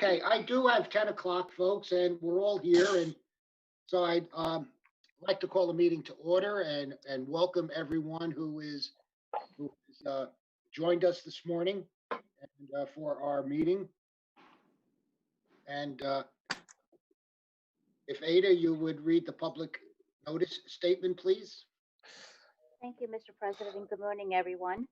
Okay, I do have 10 o'clock, folks, and we're all here. And so I'd like to call the meeting to order and welcome everyone who is joined us this morning and for our meeting. And if Ada, you would read the public notice statement, please. Thank you, Mr. President, and good morning, everyone.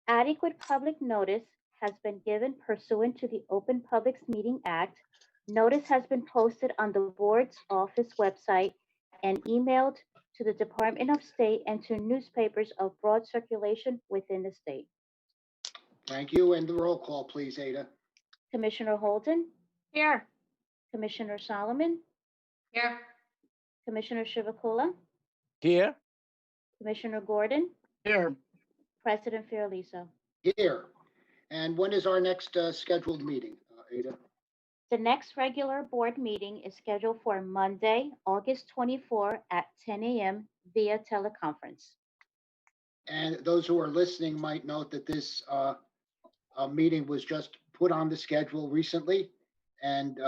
Adequate public notice has been given pursuant to the Open Publics Meeting Act. Notice has been posted on the board's office website and emailed to the Department of State and to newspapers of broad circulation within the state. Thank you. And the roll call, please, Ada. Commissioner Holden, Here. Commissioner Solomon, Here. Commissioner Chivukula, Here. Commissioner Gordon, Here. President Fiordaliso. Here. And when is our next scheduled meeting, Ada? The next regular board meeting is scheduled for Monday, August 24 at 10 a.m. via teleconference. And those who are listening might note that this meeting was just put on the schedule recently, and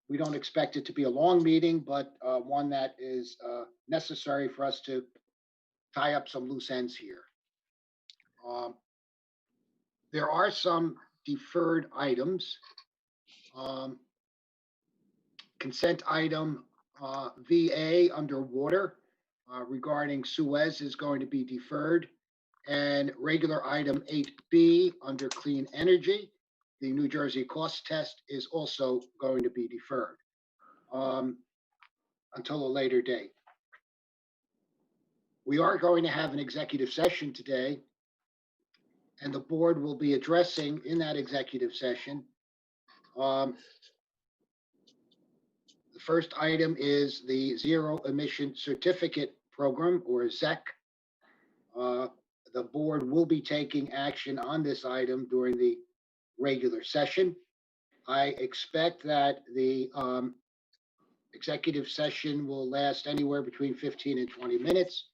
we don't expect it to be a long meeting, but one that is necessary for us to tie up some loose ends here. There are some deferred items. Consent item VA underwater regarding Suez is going to be deferred. And regular item 8B under clean energy, the New Jersey cost test is also going to be deferred until a later date. We are going to have an executive session today, and the board will be addressing in that executive session. The first item is the Zero Emission Certificate Program, or ZEC. The board will be taking action on this item during the regular session. I expect that the executive session will last anywhere between 15 and 20 minutes.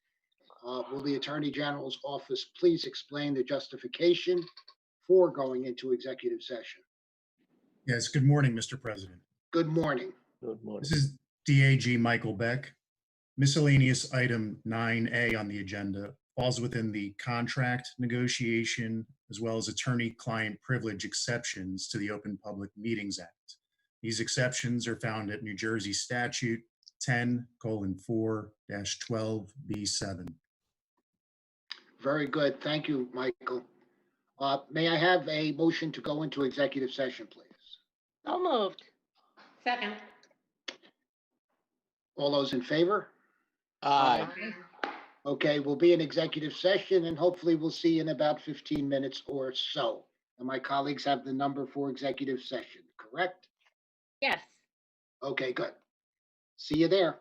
Will the Attorney General's office please explain the justification for going into executive session? Yes, good morning, Mr. President. Good morning. Good morning. This is DAG Michael Beck. Miscellaneous item 9A on the agenda falls within the contract negotiation as well as attorney-client privilege exceptions to the Open Public Meetings Act. These exceptions are found at New Jersey Statute 10:4-12B7. Very good. Thank you, Michael. May I have a motion to go into executive session, please? So moved. Second. All those in favor? Aye. Okay, we'll be in executive session and hopefully we'll see you in about 15 minutes or so. And my colleagues have the number for executive session, correct? Yes. Okay, good. See you there.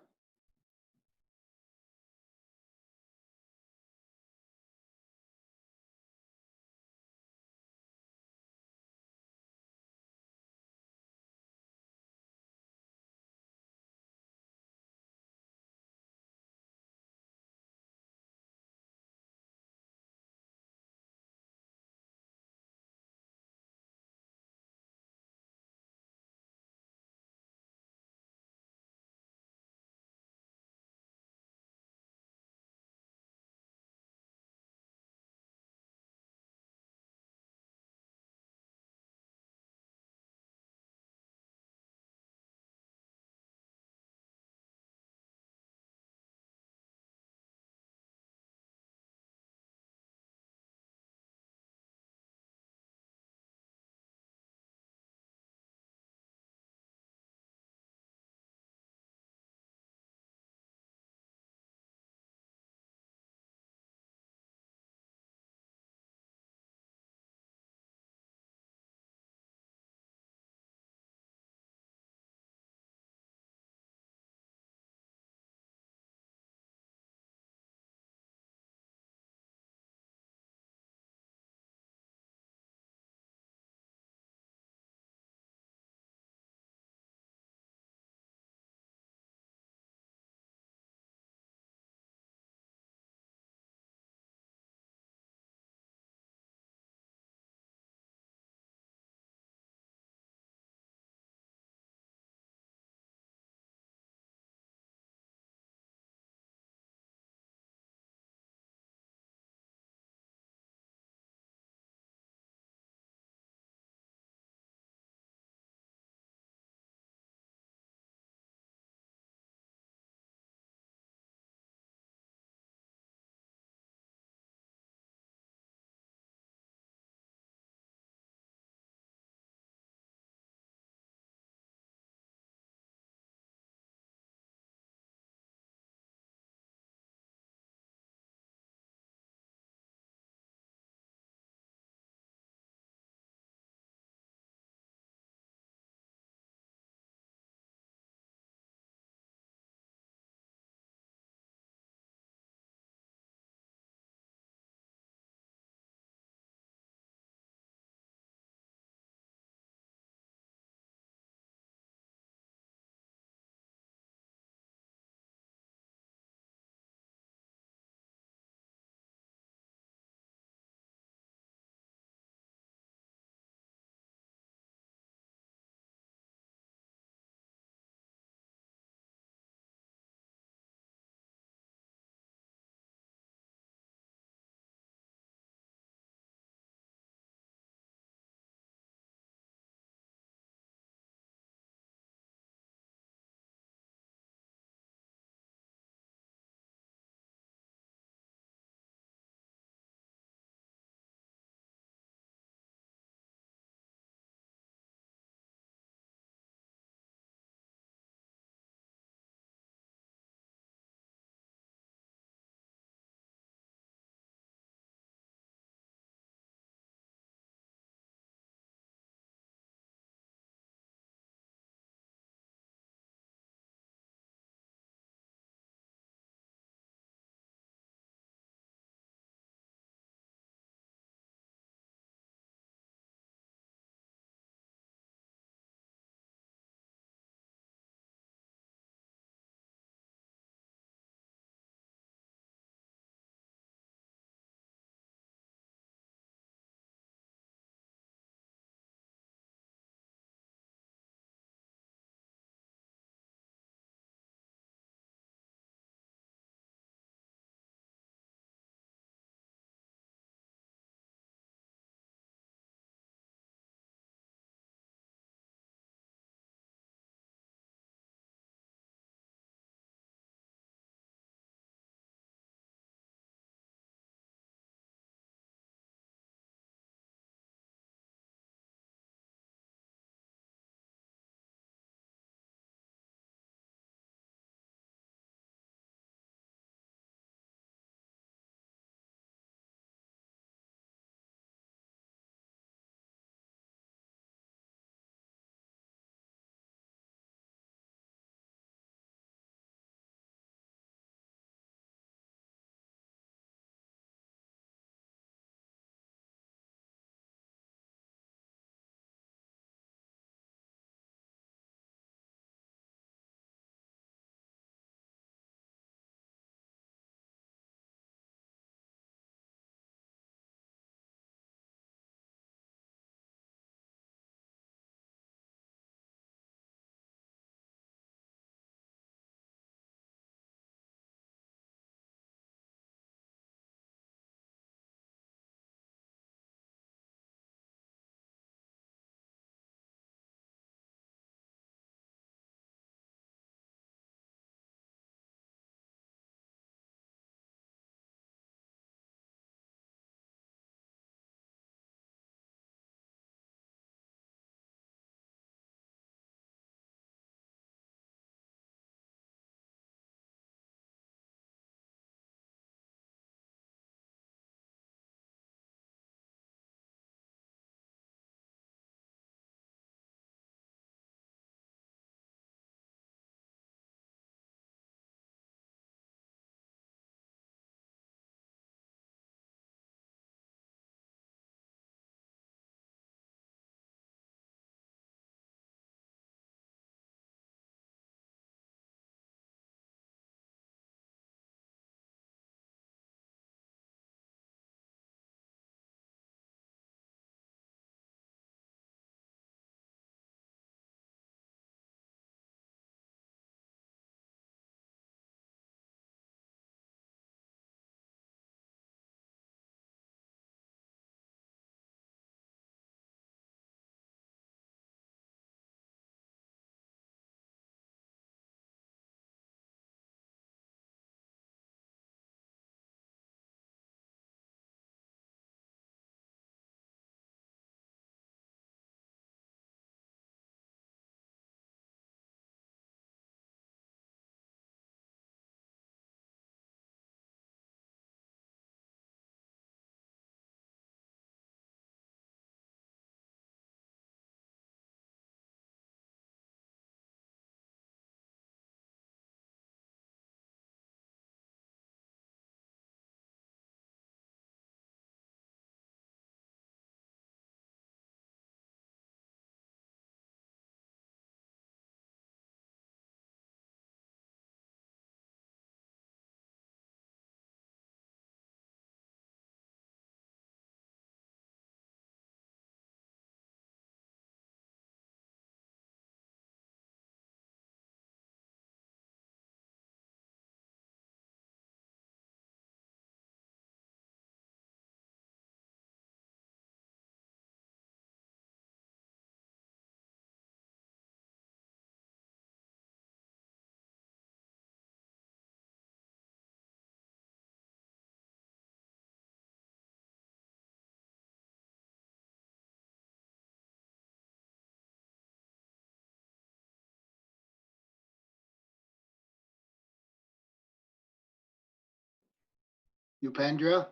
Upendra,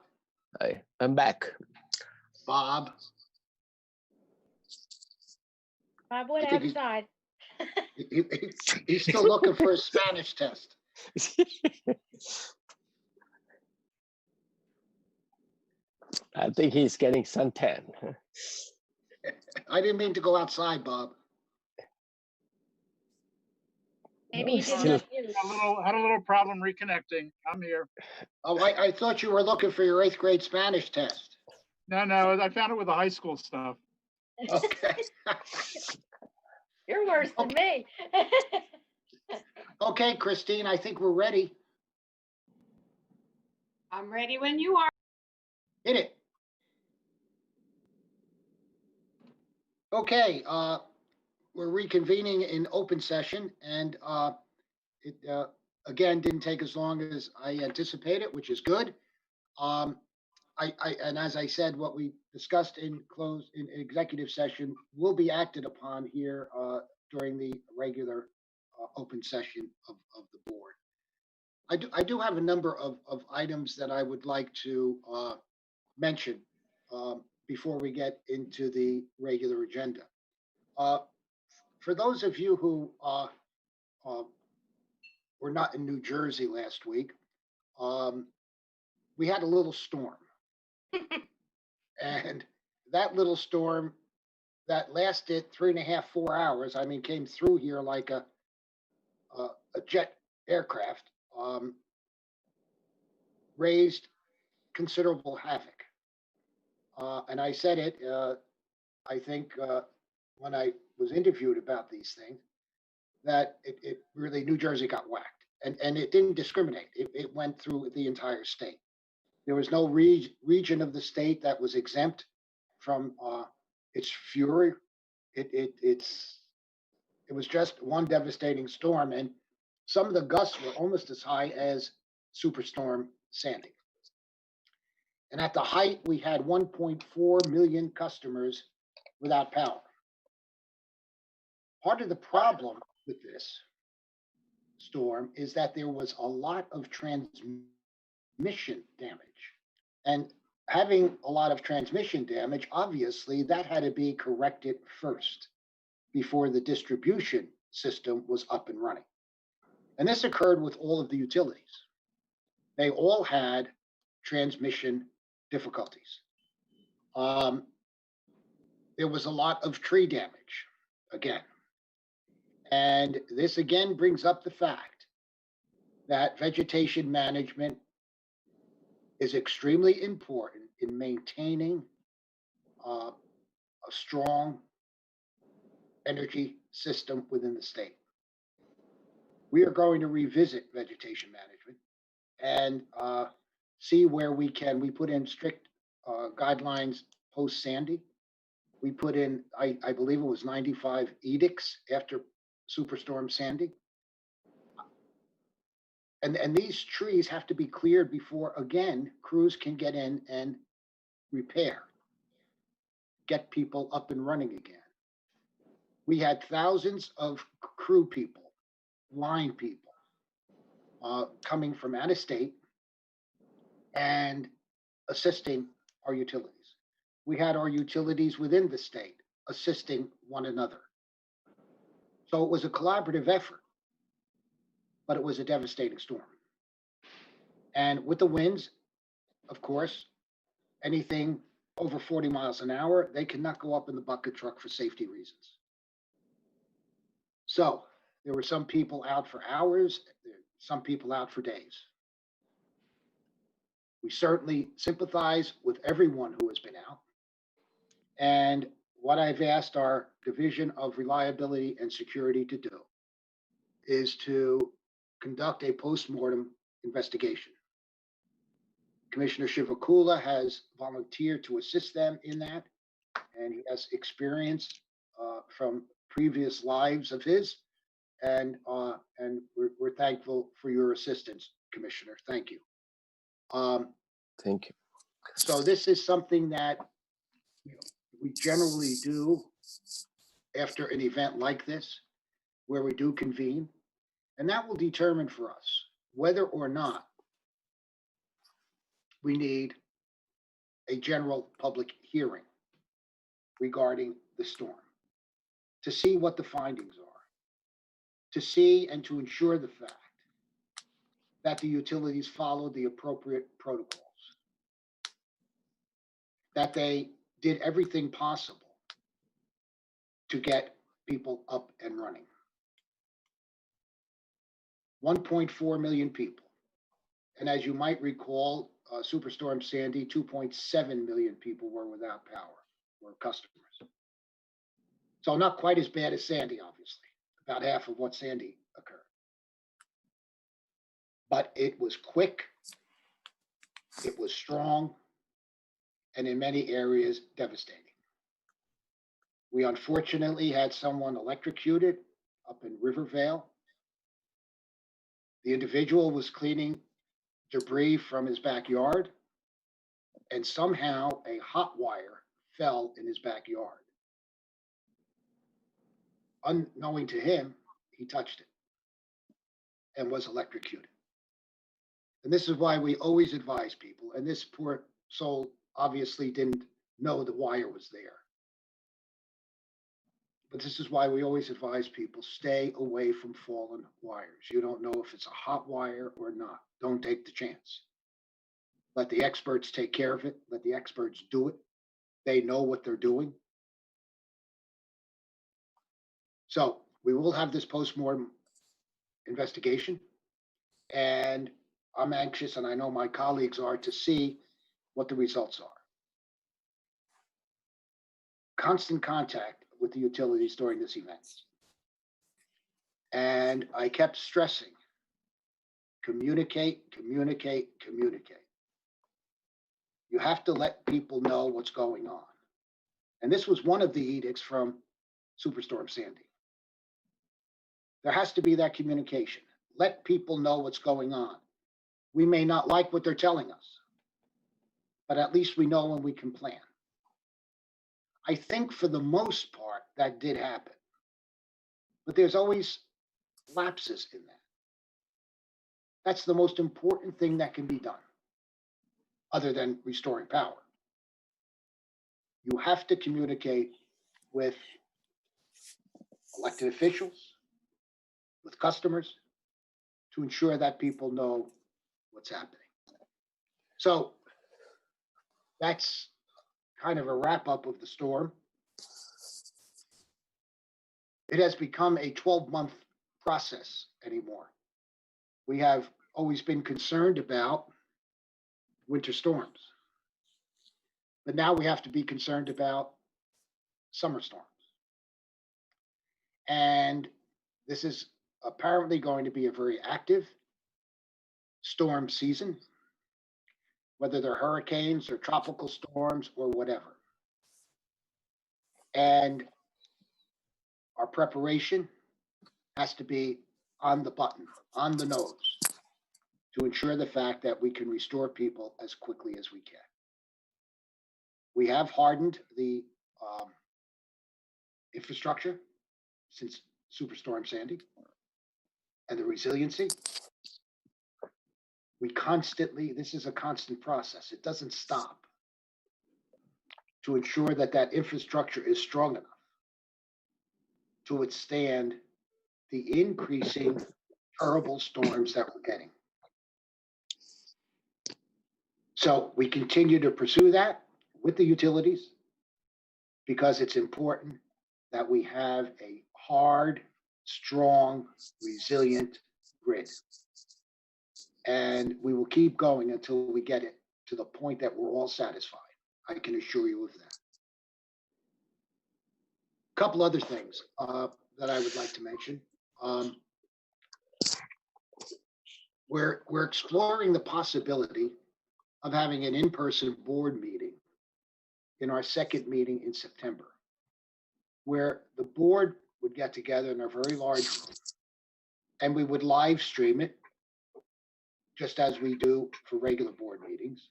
I'm back. Bob. Bob went I think he's- outside. He's still looking for a Spanish test. I think he's getting suntan. I didn't mean to go outside, Bob. Maybe No, he did still- not use. Had a little problem reconnecting. I'm here. Oh, I thought you were looking for your 8th grade Spanish test. No, I found it with the high school stuff. Okay. You're worse than me. Okay, Christine, I think we're ready. I'm ready when you are. Hit it. Okay, we're reconvening in open session and it again didn't take as long as I anticipated, which is good. And as I said, what we discussed in executive session will be acted upon here during the regular open session of the board. I do have a number of items that I would like to mention before we get into the regular agenda. For those of you who were not in New Jersey last week, we had a little storm. And that little storm that lasted 3.5, 4 hours, I mean, came through here like a jet aircraft, raised considerable havoc. And I said it, I think, when I was interviewed about these things, that it really, New Jersey got whacked. And it didn't discriminate. It went through the entire state. There was no region of the state that was exempt from its fury. It was just one devastating storm, and some of the gusts were almost as high as Superstorm Sandy. And at the height, we had 1.4 million customers without power. Part of the problem with this storm is that there was a lot of transmission damage. And having a lot of transmission damage, obviously, that had to be corrected first before the distribution system was up and running. And this occurred with all of the utilities. They all had transmission difficulties. There was a lot of tree damage, again. And this again brings up the fact that vegetation management is extremely important in maintaining a strong energy system within the state. We are going to revisit vegetation management and see where we can. We put in strict guidelines post Sandy. We put in, I believe it was 95 edicts after Superstorm Sandy. And these trees have to be cleared before, again, crews can get in and repair, get people up and running again. We had thousands of crew people, line people, coming from out of state and assisting our utilities. We had our utilities within the state assisting one another. So it was a collaborative effort, but it was a devastating storm. And with the winds, of course, anything over 40 miles an hour, they cannot go up in the bucket truck for safety reasons. So there were some people out for hours, some people out for days. We certainly sympathize with everyone who has been out. And what I've asked our Division of Reliability and Security to do is to conduct a postmortem investigation. Commissioner Shivakula has volunteered to assist them in that, and he has experience from previous lives of his, and we're thankful for your assistance, Commissioner. Thank you. Thank you. So this is something that we generally do after an event like this, where we do convene, and that will determine for us whether or not we need a general public hearing regarding the storm to see what the findings are, to see and to ensure the fact that the utilities follow the appropriate protocols, that they did everything possible to get people up and running. 1.4 million people. And as you might recall, Superstorm Sandy, 2.7 million people were without power, were customers. So not quite as bad as Sandy, obviously, about half of what Sandy occurred. But it was quick, it was strong, and in many areas devastating. We unfortunately had someone electrocuted up in Rivervale. The individual was cleaning debris from his backyard, and somehow a hot wire fell in his backyard. Unknowing to him, he touched it and was electrocuted. And this is why we always advise people, and this poor soul obviously didn't know the wire was there. But this is why we always advise people, stay away from fallen wires. You don't know if it's a hot wire or not. Don't take the chance. Let the experts take care of it. Let the experts do it. They know what they're doing. So we will have this postmortem investigation, and I'm anxious, and I know my colleagues are, to see what the results are. Constant contact with the utilities during this event. And I kept stressing, communicate, communicate, communicate. You have to let people know what's going on. And this was one of the edicts from Superstorm Sandy. There has to be that communication. Let people know what's going on. We may not like what they're telling us, but at least we know and we can plan. I think for the most part, that did happen. But there's always lapses in that. That's the most important thing that can be done, other than restoring power. You have to communicate with elected officials, with customers, to ensure that people know what's happening. So that's kind of a wrap up of the storm. It has become a 12-month process anymore. We have always been concerned about winter storms, but now we have to be concerned about summer storms. And this is apparently going to be a very active storm season, whether they're hurricanes or tropical storms or whatever. And our preparation has to be on the button, on the nose, to ensure the fact that we can restore people as quickly as we can. We have hardened the infrastructure since Superstorm Sandy and the resiliency. We constantly, this is a constant process. It doesn't stop, to ensure that that infrastructure is strong enough to withstand the increasing terrible storms that we're getting. So we continue to pursue that with the utilities, because it's important that we have a hard, strong, resilient grid. And we will keep going until we get it to the point that we're all satisfied. I can assure you of that. A couple other things that I would like to mention. We're exploring the possibility of having an in-person board meeting in our second meeting in September, where the board would get together in a very large room, and we would live stream it, just as we do for regular board meetings.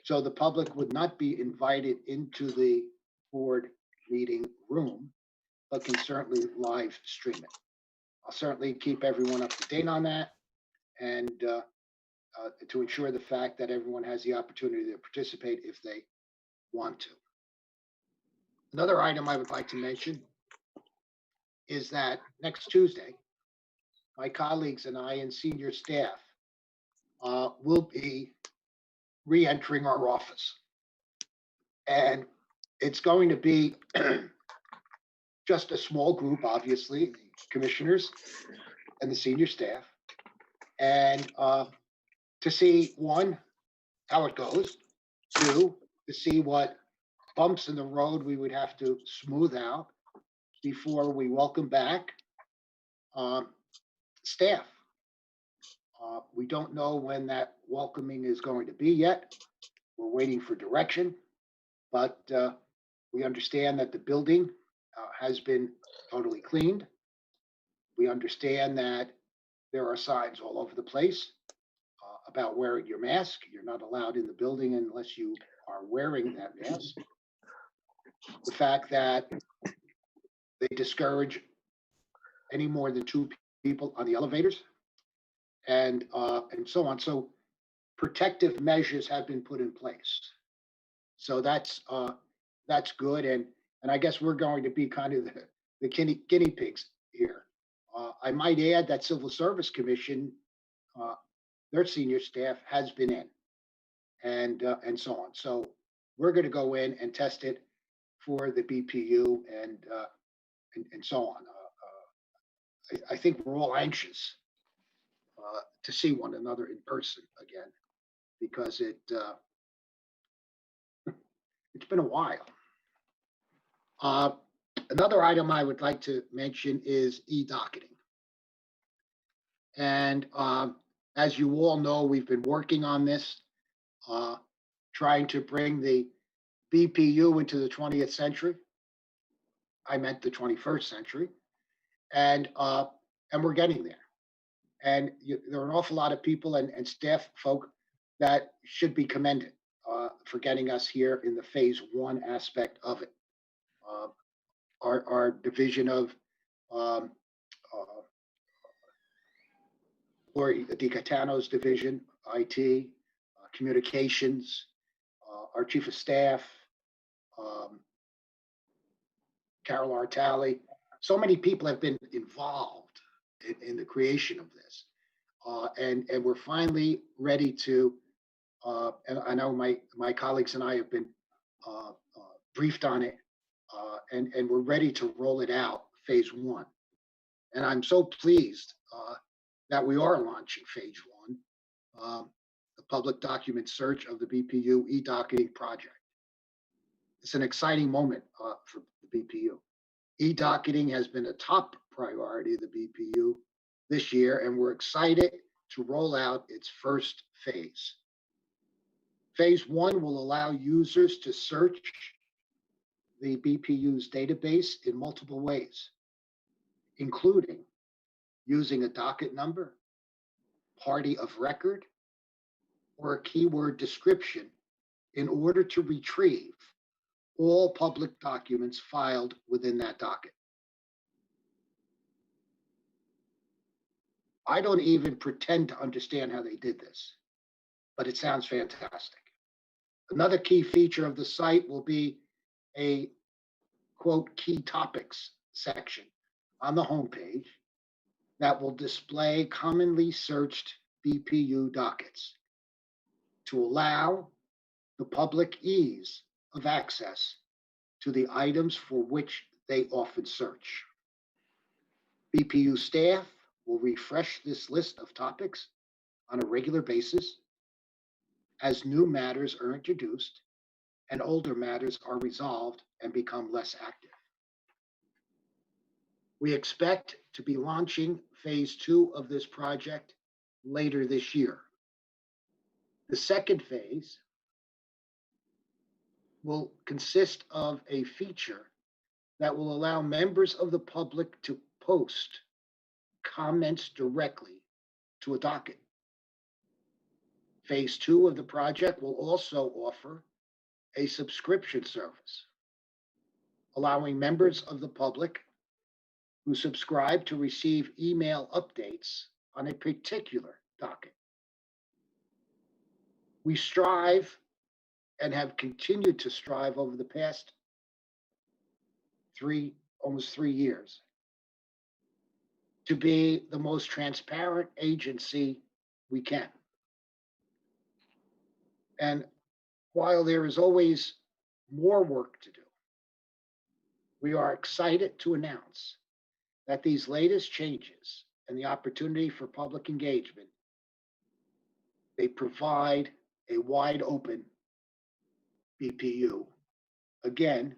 So the public would not be invited into the board meeting room, but can certainly live stream it. I'll certainly keep everyone up to date on that. And to ensure the fact that everyone has the opportunity to participate if they want to. Another item I would like to mention is that next Tuesday, my colleagues and I and senior staff will be re-entering our office. And it's going to be just a small group, obviously, the commissioners and the senior staff. And to see, one, how it goes, two, to see what bumps in the road we would have to smooth out before we welcome back staff. We don't know when that welcoming is going to be yet. We're waiting for direction, but we understand that the building has been totally cleaned. We understand that there are signs all over the place about wearing your mask. You're not allowed in the building unless you are wearing that mask. The fact that they discourage any more than 2 people on the elevators, and so on. So protective measures have been put in place. So that's good, and I guess we're going to be kind of the guinea pigs here. I might add that Civil Service Commission, their senior staff has been in, and so on. So we're going to go in and test it for the BPU and so on. I think we're all anxious to see one another in person again, because it's been a while. Another item I would like to mention is e-docketing. And as you all know, we've been working on this, trying to bring the BPU into the 20th century. I meant the 21st century. And we're getting there. And there are an awful lot of people and staff folk that should be commended for getting us here in the phase 1 aspect of it. Our division of Lori DiCatano's division, IT, communications, our chief of staff, Carol Artali. So many people have been involved in the creation of this. And we're finally ready to, and I know my colleagues and I have been briefed on it, and we're ready to roll it out, phase 1. And I'm so pleased that we are launching phase 1, the public document search of the BPU e-docketing project. It's an exciting moment for the BPU. E-docketing has been a top priority of the BPU this year, and we're excited to roll out its first phase. Phase 1 will allow users to search the BPU's database in multiple ways, including using a docket number, party of record, or a keyword description in order to retrieve all public documents filed within that docket. I don't even pretend to understand how they did this, but it sounds fantastic. Another key feature of the site will be a, quote, key topics section on the homepage that will display commonly searched BPU dockets to allow the public ease of access to the items for which they often search. BPU staff will refresh this list of topics on a regular basis as new matters are introduced and older matters are resolved and become less active. We expect to be launching phase 2 of this project later this year. The second phase will consist of a feature that will allow members of the public to post comments directly to a docket. Phase 2 of the project will also offer a subscription service, allowing members of the public who subscribe to receive email updates on a particular docket We strive and have continued to strive over the past almost 3 years to be the most transparent agency we can. And while there is always more work to do, we are excited to announce that these latest changes and the opportunity for public engagement, they provide a wide open BPU, again,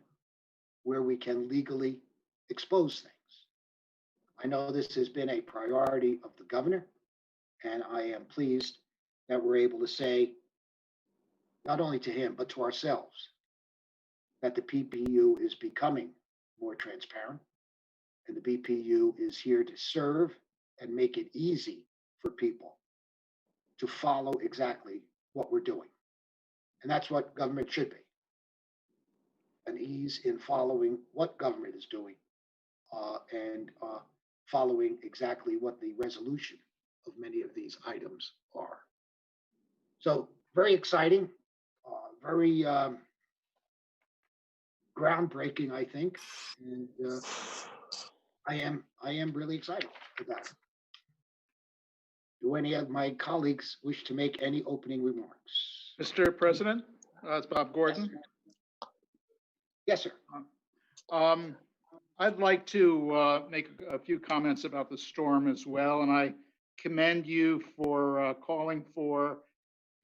where we can legally expose things. I know this has been a priority of the governor, and I am pleased that we're able to say, not only to him, but to ourselves, that the BPU is becoming more transparent, and the BPU is here to serve and make it easy for people to follow exactly what we're doing. And that's what government should be. An ease in following what government is doing and following exactly what the resolution of many of these items are. So very exciting, very groundbreaking, I think. And I am really excited about it. Do any of my colleagues wish to make any opening remarks? Mr. President, it's Bob Gordon. Yes, sir. I'd like to make a few comments about the storm as well, and I commend you for calling for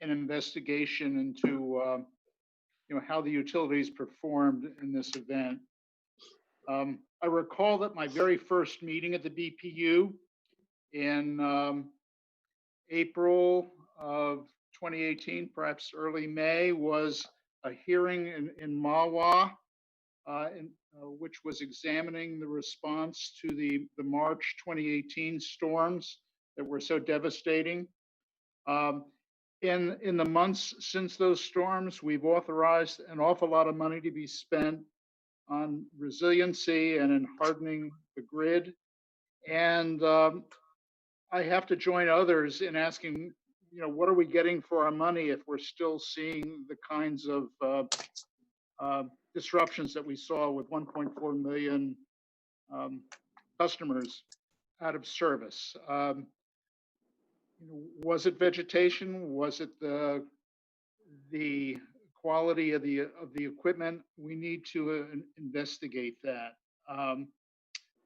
an investigation into how the utilities performed in this event. I recall that my very first meeting at the BPU in April of 2018, perhaps early May, was a hearing in Mahwah, which was examining the response to the March 2018 storms that were so devastating. In the months since those storms, we've authorized an awful lot of money to be spent on resiliency and in hardening the grid. And I have to join others in asking, what are we getting for our money if we're still seeing the kinds of disruptions that we saw with 1.4 million customers out of service? Was it vegetation? Was it the quality of the equipment? We need to investigate that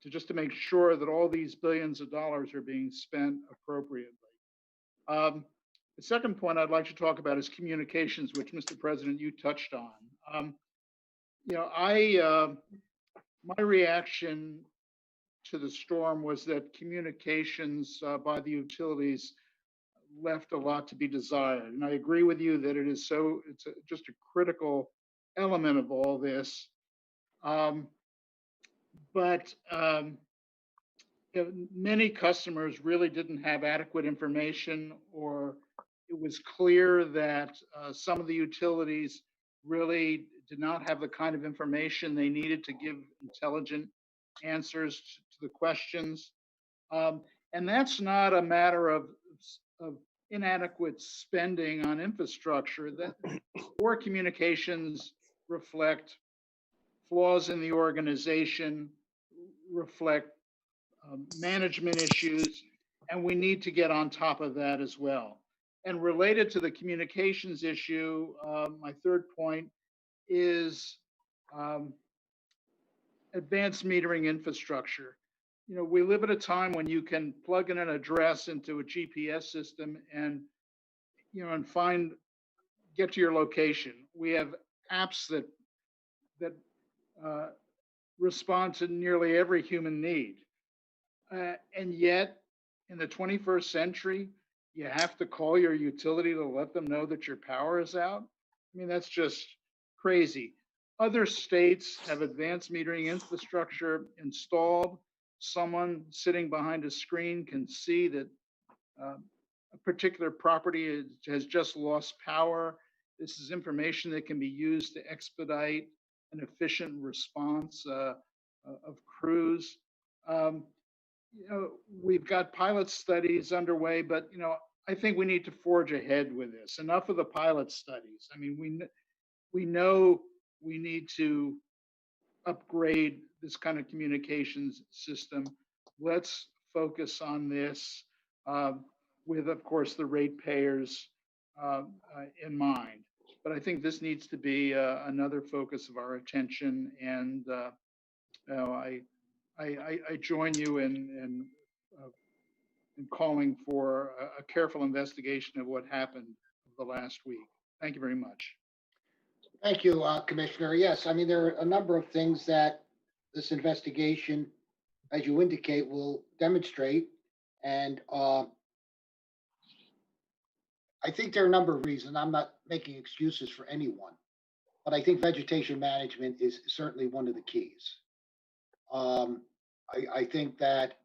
to make sure that all these billions of dollars are being spent appropriately. The second point I'd like to talk about is communications, which, Mr. President, you touched on. My reaction to the storm was that communications by the utilities left a lot to be desired. And I agree with you that it's just a critical element of all this. But many customers really didn't have adequate information, or it was clear that some of the utilities really did not have the kind of information they needed to give intelligent answers to the questions. And that's not a matter of inadequate spending on infrastructure. That poor communications reflect flaws in the organization, reflect management issues, and we need to get on top of that as well. And related to the communications issue, my third point is advanced metering infrastructure. We live at a time when you can plug in an address into a GPS system and get to your location. We have apps that respond to nearly every human need. And yet, in the 21st century, you have to call your utility to let them know that your power is out. I mean, that's just crazy. Other states have advanced metering infrastructure installed. Someone sitting behind a screen can see that a particular property has just lost power. This is information that can be used to expedite an efficient response of crews. We've got pilot studies underway, but I think we need to forge ahead with this. Enough of the pilot studies. I mean, we know we need to upgrade this kind of communications system. Let's focus on this with, of course, the ratepayers in mind. But I think this needs to be another focus of our attention. And you know, I join you in calling for a careful investigation of what happened the last week. Thank you very much. Thank you, Commissioner. Yes, I mean, there are a number of things that this investigation, as you indicate, will demonstrate. And I think there are a number of reasons. I'm not making excuses for anyone, but I think vegetation management is certainly one of the keys. I think that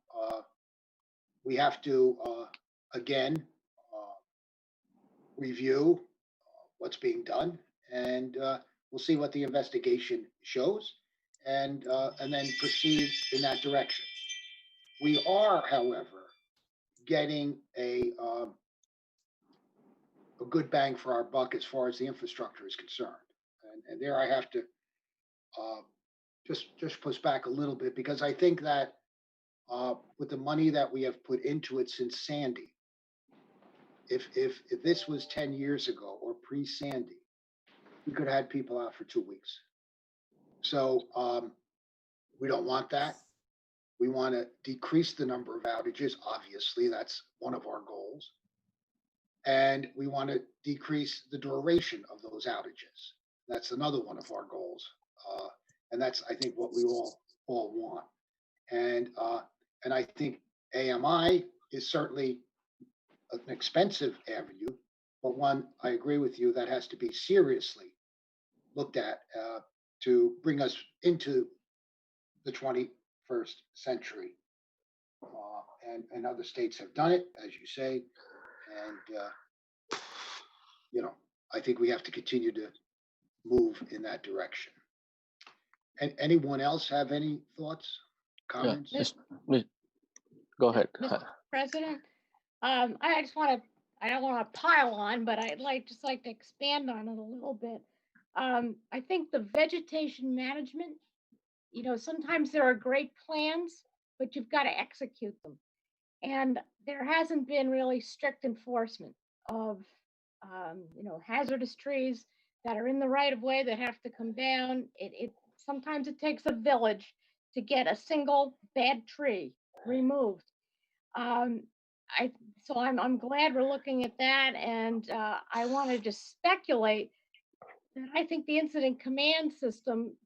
we have to, again, review what's being done, and we'll see what the investigation shows, and then proceed in that direction. We are, however, getting a good bang for our buck as far as the infrastructure is concerned. And there I have to just push back a little bit, because I think that with the money that we have put into it since Sandy, if this was 10 years ago or pre-Sandy, we could have had people out for 2 weeks. So we don't want that. We want to decrease the number of outages. Obviously, that's one of our goals. And we want to decrease the duration of those outages. That's another one of our goals. And that's, I think, what we all want. And I think AMI is certainly an expensive avenue, but one, I agree with you, that has to be seriously looked at to bring us into the 21st century. And other states have done it, as you say. And, you know, I think we have to continue to move in that direction. And anyone else have any thoughts, comments? Go ahead. Mr. President, I just want to, I don't want to pile on, but I'd just like to expand on it a little bit. I think the vegetation management, you know, sometimes there are great plans, but you've got to execute them. And there hasn't been really strict enforcement of, you know, hazardous trees that are in the right of way that have to come down. Sometimes it takes a village to get a single bad tree removed. So I'm glad we're looking at that, and I want to just speculate that I think the incident command system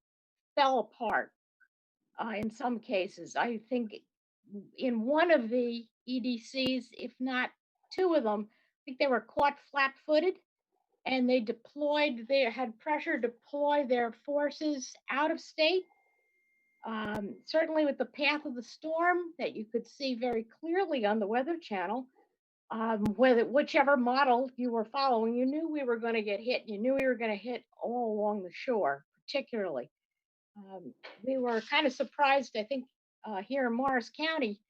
fell apart in some cases. I think in one of the EDCs, if not two of them, I think they were caught flat-footed, and they had pressure to deploy their forces out of state. Certainly with the path of the storm that you could see very clearly on the Weather Channel, whichever model you were following, you knew we were going to get hit. You knew we were going to hit all along the shore, particularly. We were kind of surprised, I think, here in Morris County,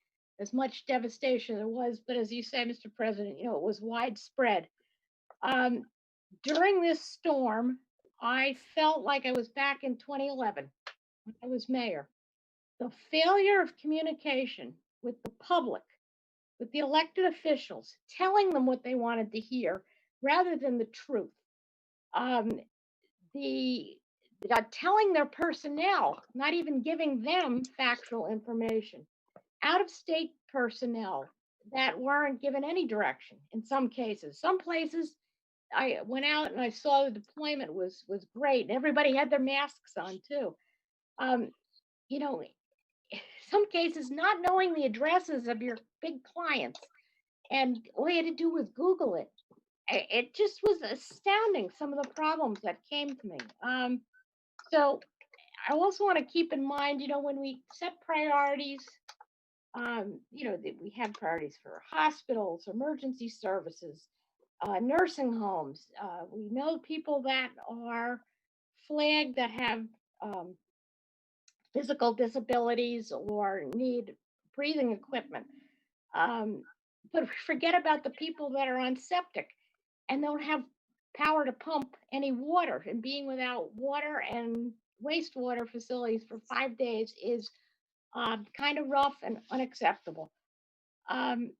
as much devastation there was. But as you say, Mr. President, you know, it was widespread. During this storm, I felt like I was back in 2011 when I was mayor. The failure of communication with the public, with the elected officials, telling them what they wanted to hear rather than the truth. Telling their personnel, not even giving them factual information. Out-of-state personnel that weren't given any direction in some cases. Some places, I went out and I saw the deployment was great. And everybody had their masks on too. You know, some cases not knowing the addresses of your big clients, and all you had to do was Google it. It just was astounding, some of the problems that came to me. So I also want to keep in mind, you know, when we set priorities, you know, we have priorities for hospitals, emergency services, nursing homes. We know people that are flagged that have physical disabilities or need breathing equipment. but we forget about the people that are on septic and don't have power to pump any water. And being without water and wastewater facilities for 5 days is kind of rough and unacceptable. Um,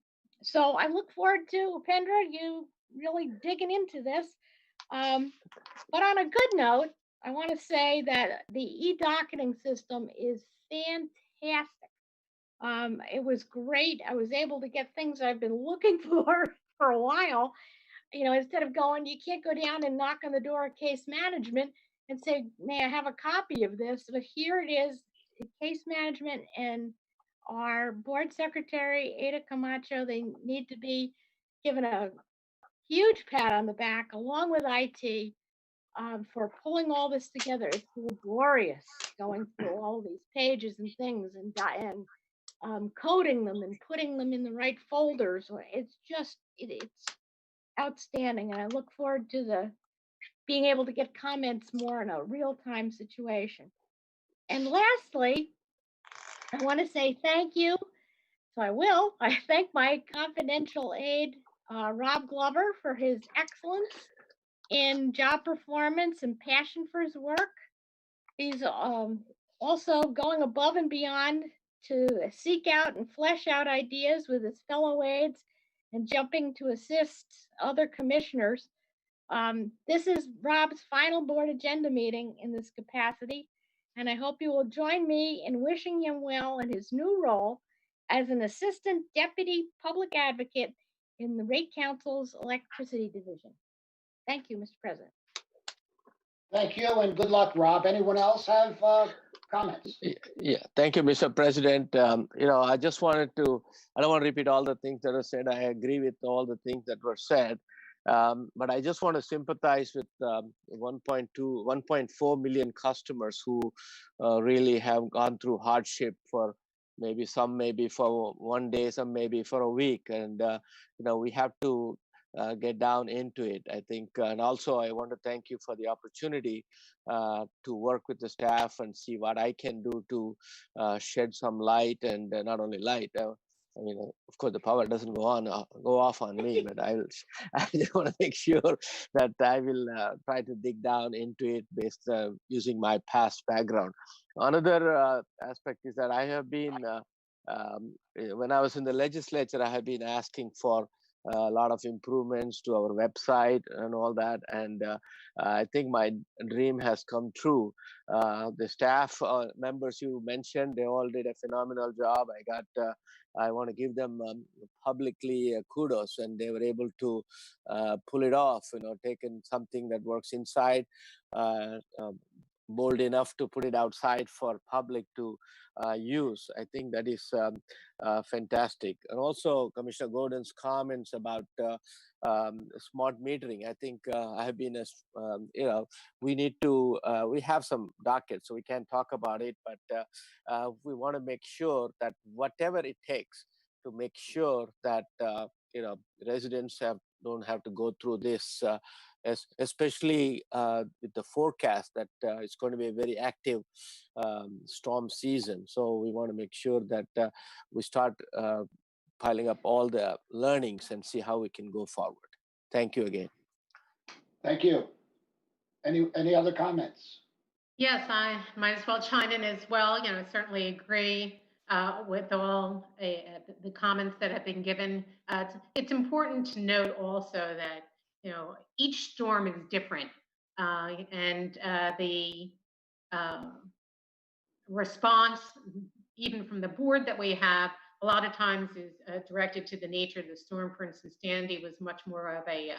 so I look forward to, Upendra, you really digging into this. But on a good note, I want to say that the e-docketing system is fantastic. It was great. I was able to get things I've been looking for a while. You know, instead of going, you can't go down and knock on the door of case management and say, may I have a copy of this? But here it is, case management and our board secretary, Ada Camacho, they need to be given a huge pat on the back along with IT for pulling all this together. It's laborious going through all these pages and things and coding them and putting them in the right folders. It's just, it's outstanding. And I look forward to the being able to get comments more in a real-time situation. And lastly, I want to say thank you. So I will. I thank my confidential aide, Rob Glover, for his excellence in job performance and passion for his work. He's also going above and beyond to seek out and flesh out ideas with his fellow aides and jumping to assist other commissioners. This is Rob's final board agenda meeting in this capacity, and I hope you will join me in wishing him well in his new role as an Assistant Deputy Public Advocate in the Rate Council's Electricity Division. Thank you, Mr. President. Thank you and good luck, Rob. Anyone else have comments? Yeah, thank you, Mr. President. I just wanted to, I don't want to repeat all the things that are said. I agree with all the things that were said. But I just want to sympathize with 1.4 million customers who really have gone through hardship for maybe for one day, some maybe for a week. And, we have to get down into it, I think. And also, I want to thank you for the opportunity to work with the staff and see what I can do to shed some light, and not only light. Of course, the power doesn't go off on me, but I just want to make sure that I will try to dig down into it based using my past background. Another aspect is that I have been, when I was in the legislature, I have been asking for a lot of improvements to our website and all that. And I think my dream has come true. The staff members you mentioned, they all did a phenomenal job. I want to give them publicly kudos, and they were able to pull it off, taking something that works inside, bold enough to put it outside for public to use. I think that is fantastic. And also Commissioner Gordon's comments about smart metering. I think I have been, we have some dockets, so we can't talk about it, but we want to make sure that whatever it takes to make sure that, residents don't have to go through this, especially with the forecast that it's going to be a very active storm season. So we want to make sure that we start piling up all the learnings and see how we can go forward. Thank you again. Thank you. Any other comments? Yes, I might as well chime in as well. Certainly agree with all the comments that have been given. It's important to note also that each storm is different, and the response, even from the board that we have, a lot of times is directed to the nature of the storm. For instance, Sandy was much more of a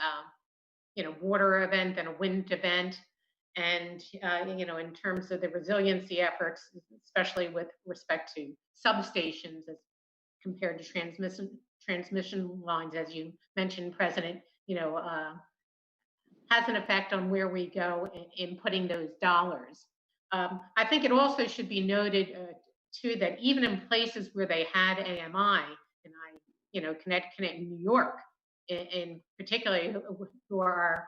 water event than a wind event. And in terms of the resiliency efforts, especially with respect to substations as compared to transmission lines, as you mentioned, President, has an effect on where we go in putting those dollars. I think it also should be noted too that even in places where they had AMI, and Connecticut and New York, in particular, who are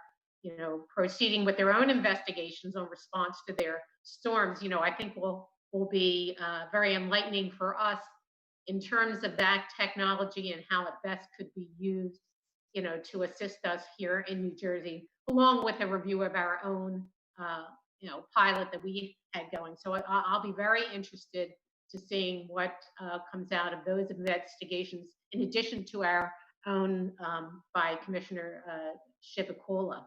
proceeding with their own investigations on response to their storms, I think will be very enlightening for us in terms of that technology and how it best could be used, to assist us here in New Jersey, along with a review of our own, pilot that we had going. So I'll be very interested to seeing what comes out of those investigations, in addition to our own by Commissioner Shivakola.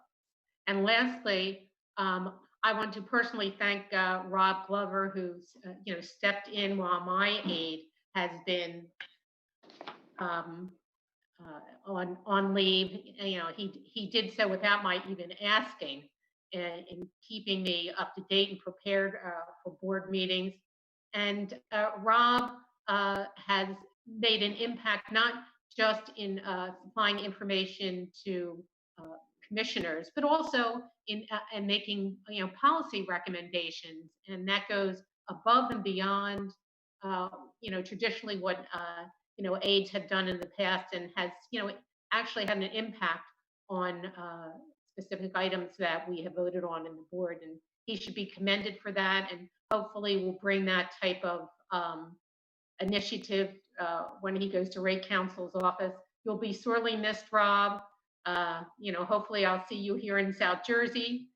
And lastly, I want to personally thank Rob Glover, who's stepped in while my aide has been on leave. He did so without my even asking, in keeping me up to date and prepared for board meetings. And Rob has made an impact, not just in supplying information to commissioners, but also in making policy recommendations, and that goes above and beyond traditionally what aides have done in the past, and has actually had an impact on specific items that we have voted on in the board. And he should be commended for that, and hopefully will bring that type of initiative when he goes to Rate Council's office. You'll be sorely missed, Rob. Hopefully I'll see you here in South Jersey.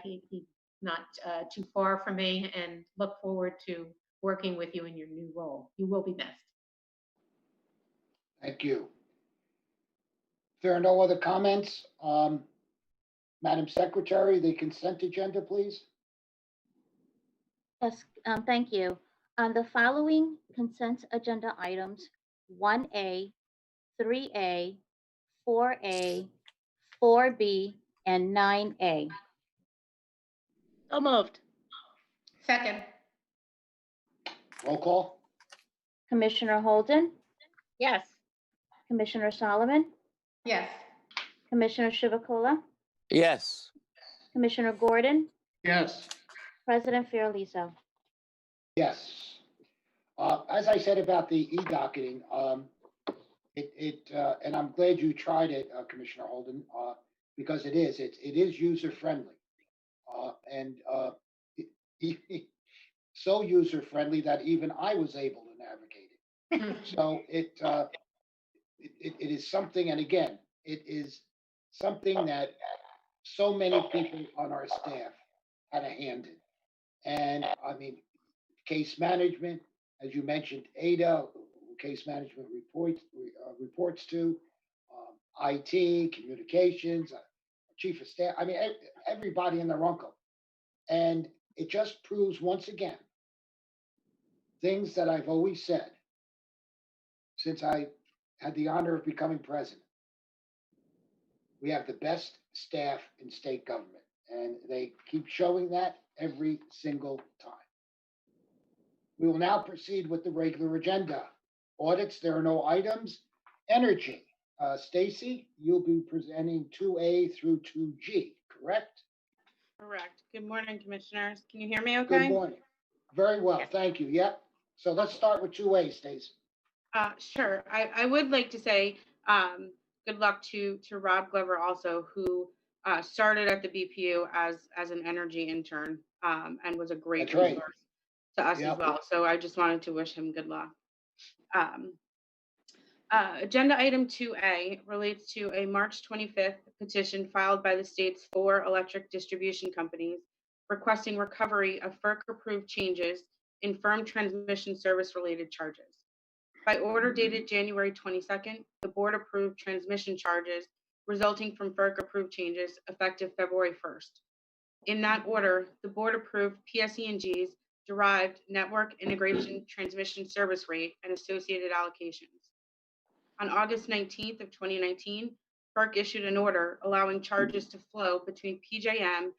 He's not too far from me, and look forward to working with you in your new role. You will be missed. Thank you. If there are no other comments, Madam Secretary, the consent agenda, please. Yes, thank you. On the following consent agenda items, 1A, 3A, 4A, 4B, and 9A. So moved. Second. Roll call. Commissioner Holden, Yes. Commissioner Solomon, Yes. Commissioner Shivakola, Yes. Commissioner Gordon, Yes. President Fiordaliso. Yes. As I said about the e-docketing, and I'm glad you tried it, Commissioner Holden, because it is user friendly, and so user friendly that even I was able to navigate it. So it is something, and again, it is something that so many people on our staff had a hand in. And I mean, case management, as you mentioned, Ada, case management reports to, IT, communications, chief of staff. I mean, everybody and their uncle. And it just proves once again things that I've always said since I had the honor of becoming president. We have the best staff in state government, and they keep showing that every single time. We will now proceed with the regular agenda. Audits, there are no items. Energy, Stacy, you'll be presenting 2A through 2G, correct? Correct. Good morning, Commissioners. Can you hear me Good okay? morning. Very well, thank you. Yep. So let's start with 2A, Stacy. Sure. I would like to say good luck to Rob Glover also, who started at the BPU as an energy intern and was a great That's right. resource to us Yep. as well. So I just wanted to wish him good luck. Agenda item 2A relates to a March 25th petition filed by the state's 4 electric distribution companies requesting recovery of FERC-approved changes in firm transmission service-related charges. By order dated January 22nd, the board approved transmission charges resulting from FERC-approved changes effective February 1st. In that order, the board approved PSE&G's derived network integration transmission service rate and associated allocations. On August 19th of 2019, FERC issued an order allowing charges to flow between PJM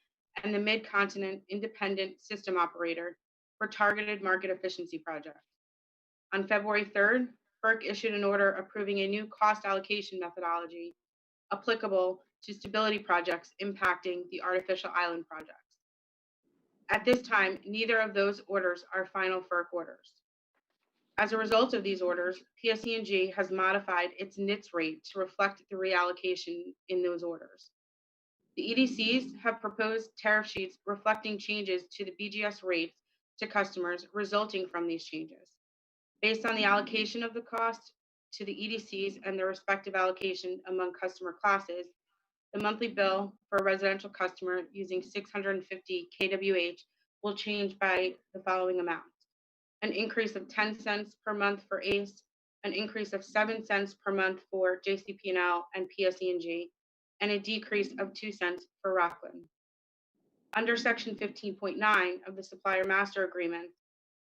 and the Mid-Continent Independent System Operator for targeted market efficiency projects. On February 3rd, FERC issued an order approving a new cost allocation methodology applicable to stability projects impacting the artificial island projects. At this time, neither of those orders are final FERC orders. As a result of these orders, PSE&G has modified its NITS rate to reflect the reallocation in those orders. The EDCs have proposed tariff sheets reflecting changes to the BGS rates to customers resulting from these changes. Based on the allocation of the cost to the EDCs and their respective allocation among customer classes, the monthly bill for a residential customer using 650 kWh will change by the following amounts: an increase of 10 cents per month for ACE, an increase of 7 cents per month for JCP&L and PSE&G, and a decrease of 2 cents for Rockland. Under Section 15.9 of the Supplier Master Agreement,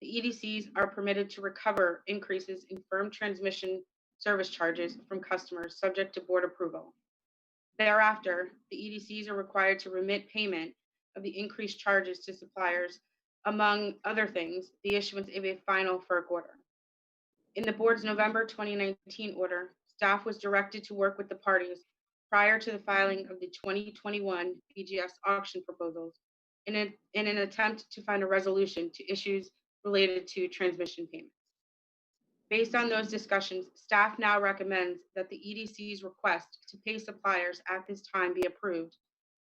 the EDCs are permitted to recover increases in firm transmission service charges from customers subject to board approval. Thereafter, the EDCs are required to remit payment of the increased charges to suppliers, among other things, the issuance of a final FERC order. In the board's November 2019 order, staff was directed to work with the parties prior to the filing of the 2021 BGS auction proposals in an attempt to find a resolution to issues related to transmission payments. Based on those discussions, staff now recommends that the EDC's request to pay suppliers at this time be approved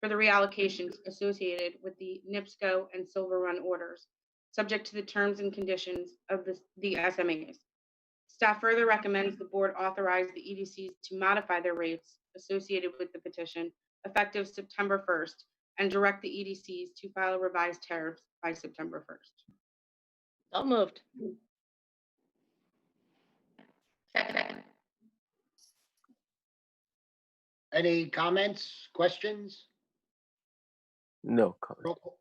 for the reallocations associated with the NIPSCO and Silver Run orders, subject to the terms and conditions of the SMAs. Staff further recommends the board authorize the EDCs to modify their rates associated with the petition effective September 1st and direct the EDCs to file revised tariffs by September 1st. So moved. Second. Any comments, questions? No comment. Roll call.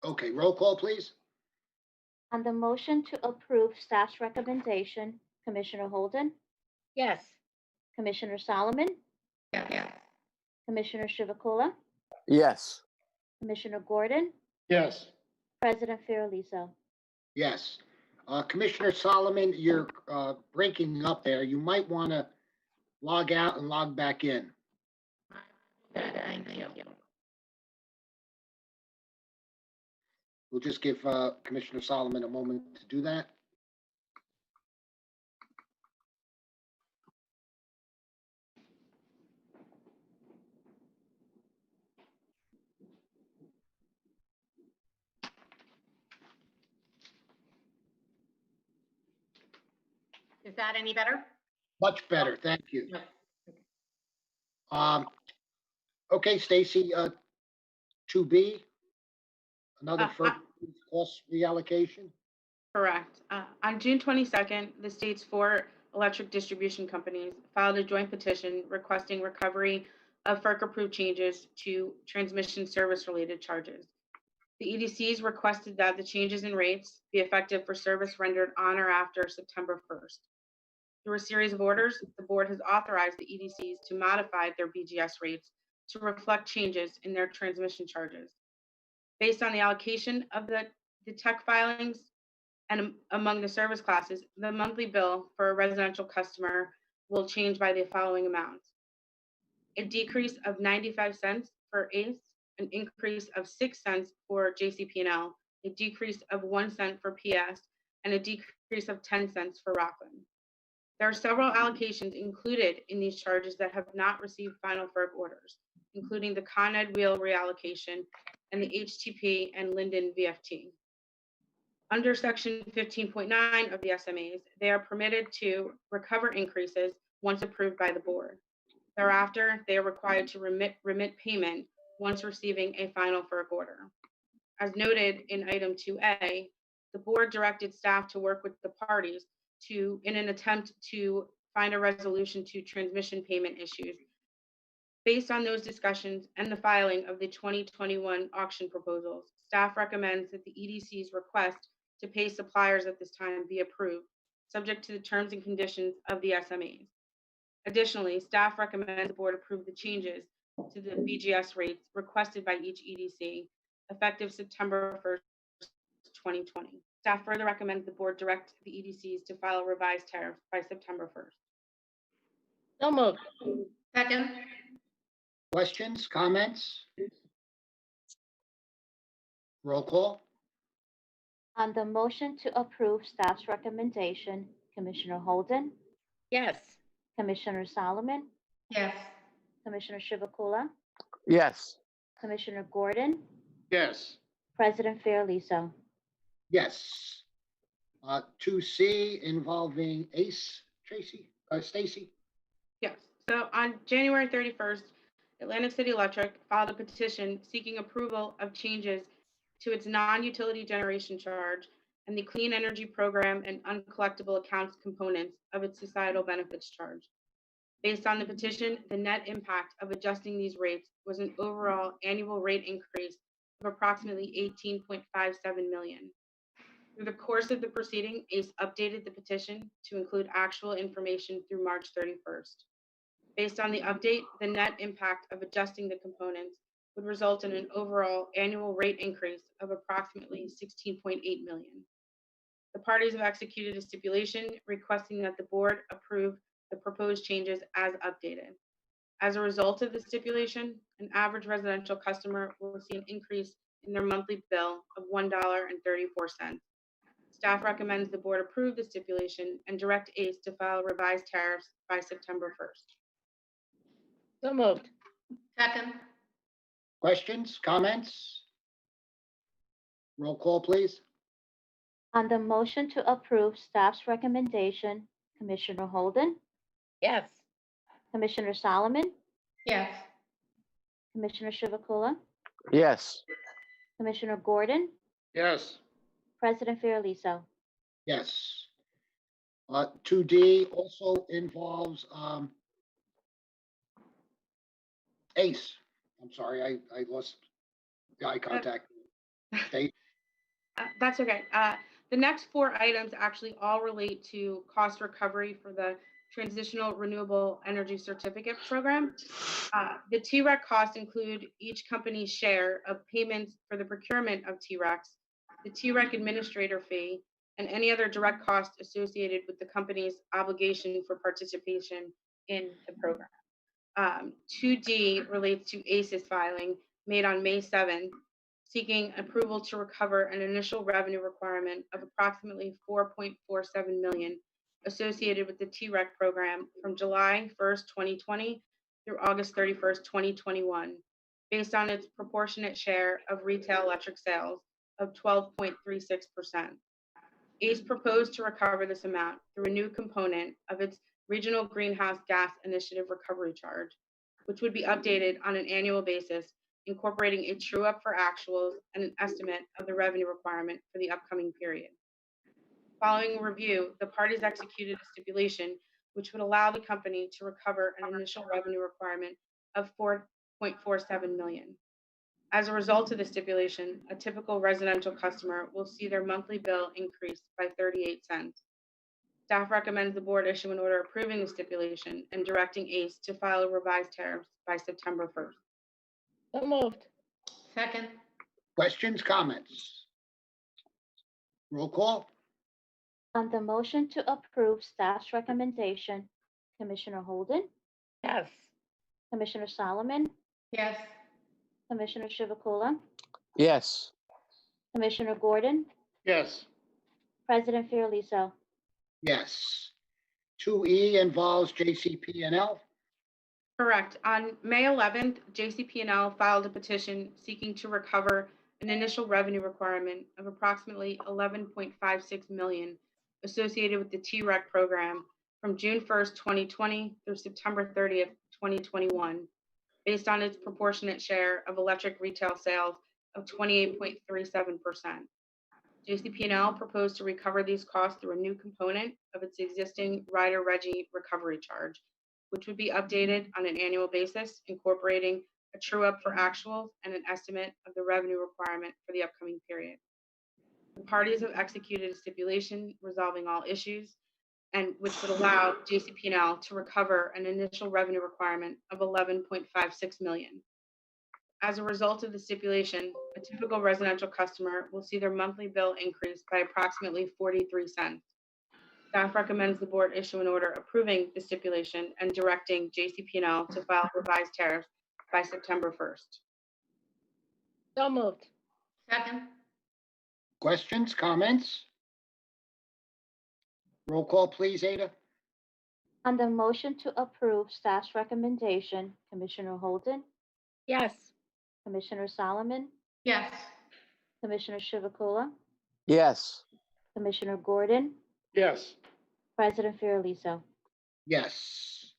Okay, roll call, please. On the motion to approve staff's recommendation, Commissioner Holden, Yes. Commissioner Solomon, Yes. Commissioner Chivukula, Yes. Commissioner Gordon, Yes. President Fiordaliso. Yes. Commissioner Solomon, you're breaking up there. You might want to log out and log back in. Thank you. We'll just give Commissioner Solomon a moment to do that. Is that any better? Much better, thank you. No. Okay, Stacy, 2B, another Uh, FERC cost reallocation. Correct. On June 22nd, the state's 4 electric distribution companies filed a joint petition requesting recovery of FERC-approved changes to transmission service-related charges. The EDCs requested that the changes in rates be effective for service rendered on or after September 1st. Through a series of orders, the board has authorized the EDCs to modify their BGS rates to reflect changes in their transmission charges. Based on the allocation of the tech filings and among the service classes, the monthly bill for a residential customer will change by the following amounts: a decrease of 95 cents for ACE, an increase of 6 cents for JCP&L, a decrease of 1 cent for PS, and a decrease of 10 cents for Rockland. There are several allocations included in these charges that have not received final FERC orders, including the Con Ed wheel reallocation and the HTP and Linden VFT. Under Section 15.9 of the SMAs, they are permitted to recover increases once approved by the board. Thereafter, they are required to remit payment once receiving a final FERC order. As noted in item 2A, the board directed staff to work with the parties in an attempt to find a resolution to transmission payment issues. Based on those discussions and the filing of the 2021 auction proposals, staff recommends that the EDC's request to pay suppliers at this time be approved, subject to the terms and conditions of the SMAs. Additionally, staff recommends the board approve the changes to the BGS rates requested by each EDC effective September 1st, 2020. Staff further recommends the board direct the EDCs to file revised tariffs by September 1st. So moved. Second. Questions, comments? Roll call. On the motion to approve staff's recommendation, Commissioner Holden, Yes. Commissioner Solomon, Yes. Commissioner Chivukula, Yes. Commissioner Gordon, Yes. President Fiordaliso. Yes. 2C involving ACE, Stacy? Yes, so on January 31st, Atlantic City Electric filed a petition seeking approval of changes to its non-utility generation charge and the clean energy program and uncollectible accounts components of its societal benefits charge. Based on the petition, the net impact of adjusting these rates was an overall annual rate increase of approximately 18.57 million. Through the course of the proceeding, ACE updated the petition to include actual information through March 31st. Based on the update, the net impact of adjusting the components would result in an overall annual rate increase of approximately 16.8 million. The parties have executed a stipulation requesting that the board approve the proposed changes as updated. As a result of the stipulation, an average residential customer will see an increase in their monthly bill of $1.34. Staff recommends the board approve the stipulation and direct ACE to file revised tariffs by September 1st. So moved. Second. Questions, comments? Roll call, please. On the motion to approve staff's recommendation, Commissioner Holden, Yes. Commissioner Solomon, Yes. Commissioner Chivukula, Yes. Commissioner Gordon, Yes. President Fiordaliso. Yes. 2D also involves ACE. I'm sorry, I lost the eye contact. State. That's okay. The next four items actually all relate to cost recovery for the Transitional Renewable Energy Certificate Program. The TREC costs include each company's share of payments for the procurement of TRECs, the TREC administrator fee, and any other direct costs associated with the company's obligation for participation in the program. 2D relates to ACE's filing made on May 7th, seeking approval to recover an initial revenue requirement of approximately 4.47 million associated with the TREC program from July 1st, 2020 through August 31st, 2021, based on its proportionate share of retail electric sales of 12.36%. ACE proposed to recover this amount through a new component of its Regional Greenhouse Gas Initiative Recovery Charge, which would be updated on an annual basis, incorporating a true-up for actuals and an estimate of the revenue requirement for the upcoming period. Following review, the parties executed a stipulation which would allow the company to recover an initial revenue requirement of 4.47 million. As a result of the stipulation, a typical residential customer will see their monthly bill increase by 38 cents. Staff recommends the board issue an order approving the stipulation and directing ACE to file a revised tariffs by September 1st. So moved. Second. Questions, comments? Roll call. On the motion to approve staff's recommendation, Commissioner Holden, Yes. Commissioner Solomon, Yes. Commissioner Chivukula, Yes. Commissioner Gordon, Yes. President Fiordaliso. Yes. 2E involves JCP&L. Correct. On May 11th, JCP&L filed a petition seeking to recover an initial revenue requirement of approximately 11.56 million associated with the TREC program from June 1st, 2020 through September 30th, 2021, based on its proportionate share of electric retail sales of 28.37%. JCP&L proposed to recover these costs through a new component of its existing Rider Reggie recovery charge, which would be updated on an annual basis, incorporating a true-up for actuals and an estimate of the revenue requirement for the upcoming period. The parties have executed a stipulation resolving all issues, and which would allow JCP&L to recover an initial revenue requirement of 11.56 million. As a result of the stipulation, a typical residential customer will see their monthly bill increase by approximately 43 cents. Staff recommends the board issue an order approving the stipulation and directing JCP&L to file revised tariffs by September 1st. So moved. Second. Questions, comments? Roll call, please, Ada. On the motion to approve staff's recommendation, Commissioner Holden, Yes. Commissioner Solomon, Yes. Commissioner Chivukula, Yes. Commissioner Gordon, Yes. President Fiordaliso. Yes.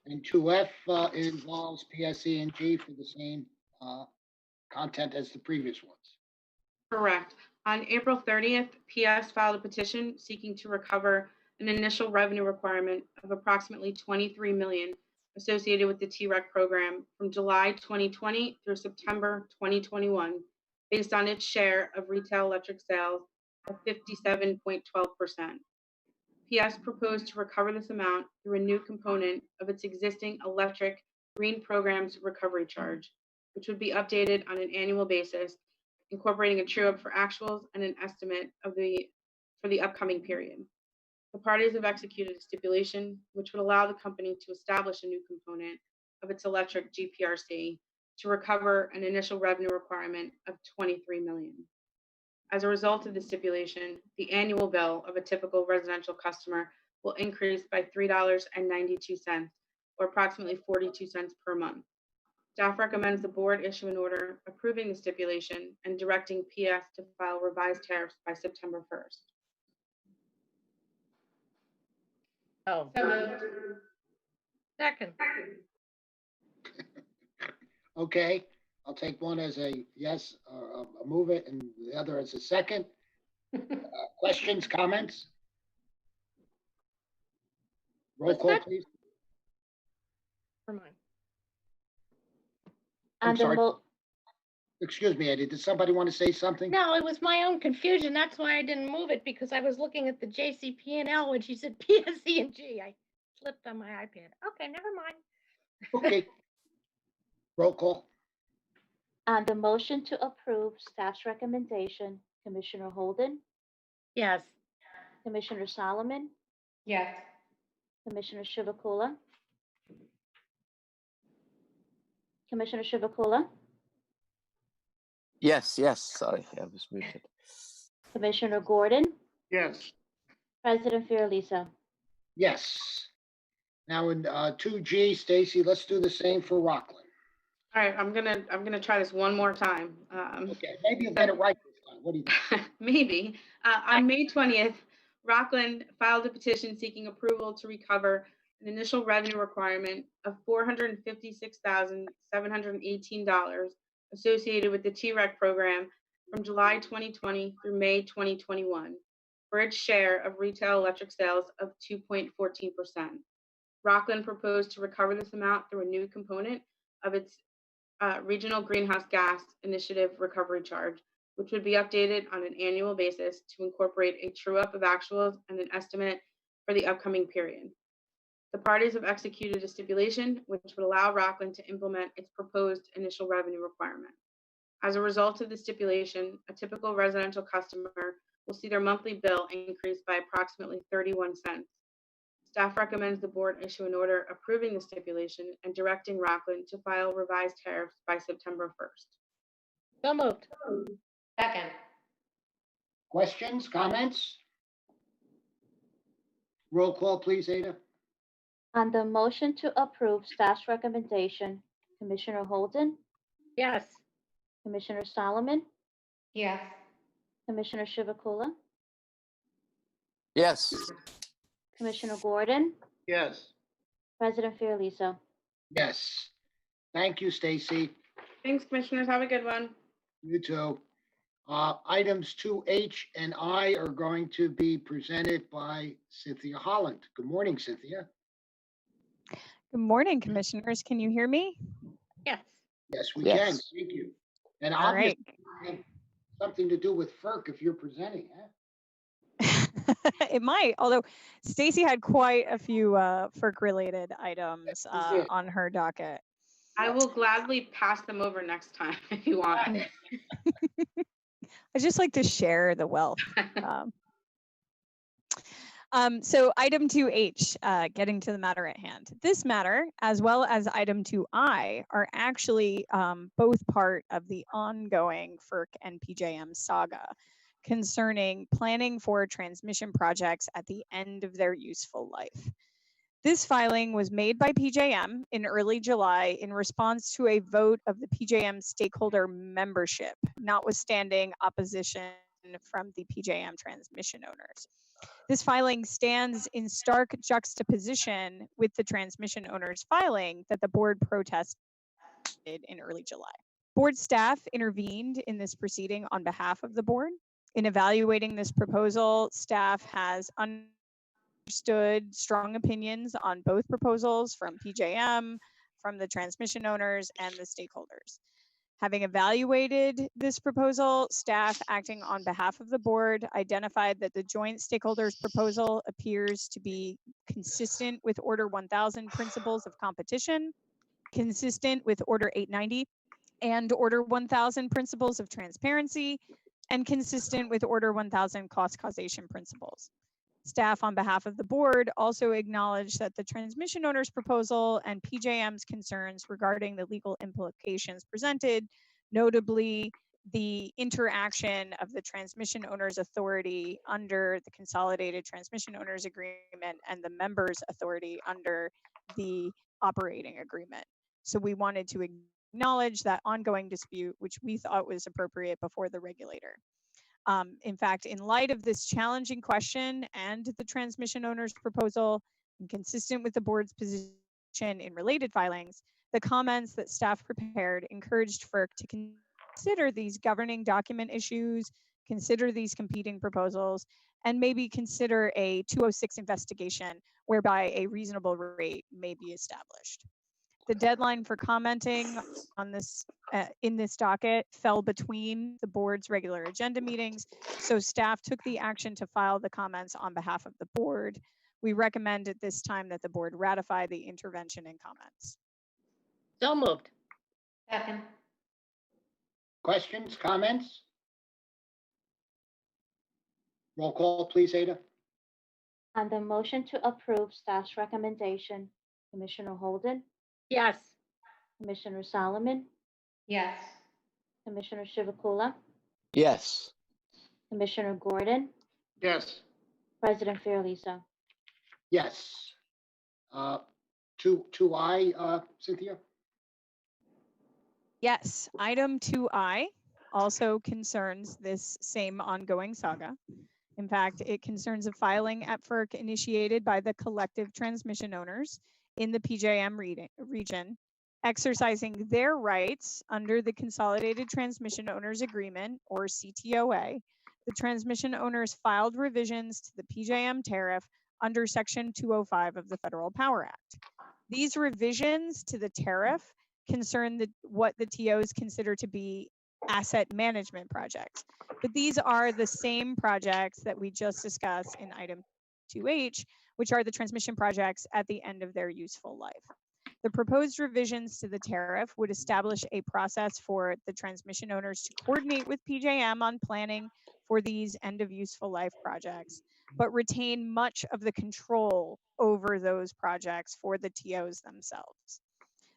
And 2F involves PSE&G for the same content as the previous ones. Correct. On April 30th, PS filed a petition seeking to recover an initial revenue requirement of approximately $23 million associated with the TREC program from July 2020 through September 2021, based on its share of retail electric sales of 57.12%. PS proposed to recover this amount through a new component of its existing electric green program's recovery charge, which would be updated on an annual basis, incorporating a true-up for actuals and an estimate for the upcoming period. The parties have executed a stipulation which would allow the company to establish a new component of its electric GPRC to recover an initial revenue requirement of $23 million. As a result of the stipulation, the annual bill of a typical residential customer will increase by $3.92, or approximately 42 cents per month. Staff recommends the board issue an order approving the stipulation and directing PS to file revised tariffs by September 1st. Oh, So moved. second. Okay, I'll take one as a yes, or a move it, and the other as a second. Questions, comments? Roll What's call, that? please. On I'm the sorry. mo- Excuse me, Eddie, did somebody want to say something? No, it was my own confusion. That's why I didn't move it, because I was looking at the JCP&L when she said PSE&G. I slipped on my iPad. Okay, never mind. Okay. Roll call. On the motion to approve staff's recommendation, Commissioner Holden, Yes. Commissioner Solomon, Yes. Commissioner Chivukula. Commissioner Chivukula, Yes, yes, sorry, I was muted. Commissioner Gordon, Yes. President Fiordaliso. Yes. Now in 2G, Stacy, let's do the same for Rockland. All right, I'm gonna try this one more time. Okay, maybe you'll get it right this time. What do you think? Maybe. On May 20th, Rockland filed a petition seeking approval to recover an initial revenue requirement of $456,718 associated with the TREC program from July 2020 through May 2021 for its share of retail electric sales of 2.14%. Rockland proposed to recover this amount through a new component of its Regional Greenhouse Gas Initiative recovery charge, which would be updated on an annual basis to incorporate a true-up of actuals and an estimate for the upcoming period. The parties have executed a stipulation which would allow Rockland to implement its proposed initial revenue requirement. As a result of the stipulation, a typical residential customer will see their monthly bill increase by approximately 31 cents. Staff recommends the board issue an order approving the stipulation and directing Rockland to file revised tariffs by September 1st. So moved. Second. Questions, comments? Roll call, please, Ada. On the motion to approve staff's recommendation, Commissioner Holden, Yes. Commissioner Solomon, Yes. Commissioner Chivukula, Yes, Commissioner Gordon, Yes. President Fiordaliso. Yes. Thank you, Stacy. Thanks, commissioners. Have a good one. You too. Items 2H and I are going to be presented by Cynthia Holland. Good morning, Cynthia. Good morning, commissioners. Can you hear me? Yes. Yes, we Yes. can. Thank you. And All right. obviously, something to do with FERC if you're presenting, huh? It might, although Stacy had quite a few FERC-related items Yes, she did. on her docket. I will gladly pass them over next time if you want. I just like to share the wealth. So item 2H, getting to the matter at hand. This matter, as well as item 2I, are actually both part of the ongoing FERC and PJM saga concerning planning for transmission projects at the end of their useful life. This filing was made by PJM in early July in response to a vote of the PJM stakeholder membership, notwithstanding opposition from the PJM transmission owners. This filing stands in stark juxtaposition with the transmission owners filing that the board protested in early July. Board staff intervened in this proceeding on behalf of the board. In evaluating this proposal, staff has understood strong opinions on both proposals from PJM, from the transmission owners, and the stakeholders. Having evaluated this proposal, staff acting on behalf of the board identified that the joint stakeholders proposal appears to be consistent with Order 1000 principles of competition, consistent with Order 890 and Order 1000 principles of transparency, and consistent with Order 1000 cost causation principles. Staff on behalf of the board also acknowledged that the transmission owner's proposal and PJM's concerns regarding the legal implications presented, notably the interaction of the transmission owner's authority under the Consolidated Transmission Owners Agreement and the members' authority under the operating agreement. So we wanted to acknowledge that ongoing dispute, which we thought was appropriate before the regulator. In fact, in light of this challenging question and the transmission owner's proposal, and consistent with the board's position in related filings, the comments that staff prepared encouraged FERC to consider these governing document issues, consider these competing proposals, and maybe consider a 206 investigation whereby a reasonable rate may be established. The deadline for commenting on this in this docket fell between the board's regular agenda meetings, so staff took the action to file the comments on behalf of the board. We recommend at this time that the board ratify the intervention and comments. So moved. Second. Questions, comments? Roll call, please, Ada. On the motion to approve staff's recommendation, Commissioner Holden, Yes. Commissioner Solomon, Yes. Commissioner Chivukula, Yes. Commissioner Gordon, Yes. President Fiordaliso. Yes. 2I, Cynthia? Yes, item 2I also concerns this same ongoing saga. In fact, it concerns a filing at FERC initiated by the collective transmission owners in the PJM region, exercising their rights under the Consolidated Transmission Owners Agreement, or CTOA. The transmission owners filed revisions to the PJM tariff under Section 205 of the Federal Power Act. These revisions to the tariff concern what the TOs consider to be asset management projects. But these are the same projects that we just discussed in item 2H, which are the transmission projects at the end of their useful life. The proposed revisions to the tariff would establish a process for the transmission owners to coordinate with PJM on planning for these end of useful life projects, but retain much of the control over those projects for the TOs themselves.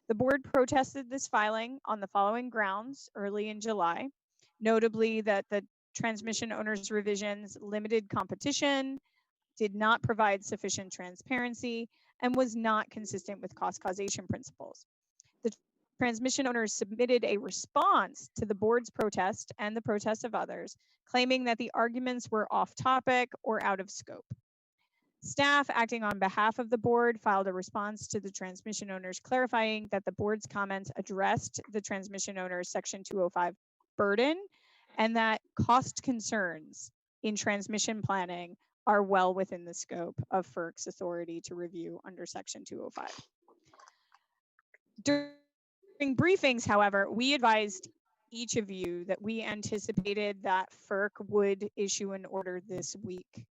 The board protested this filing on the following grounds early in July, notably that the transmission owners' revisions limited competition, did not provide sufficient transparency, and was not consistent with cost causation principles. The transmission owners submitted a response to the board's protest and the protest of others, claiming that the arguments were off topic or out of scope. Staff, acting on behalf of the board, filed a response to the transmission owners clarifying that the board's comments addressed the transmission owners' Section 205 burden and that cost concerns in transmission planning are well within the scope of FERC's authority to review under Section 205. During briefings, however, we advised each of you that we anticipated that FERC would issue an order this week.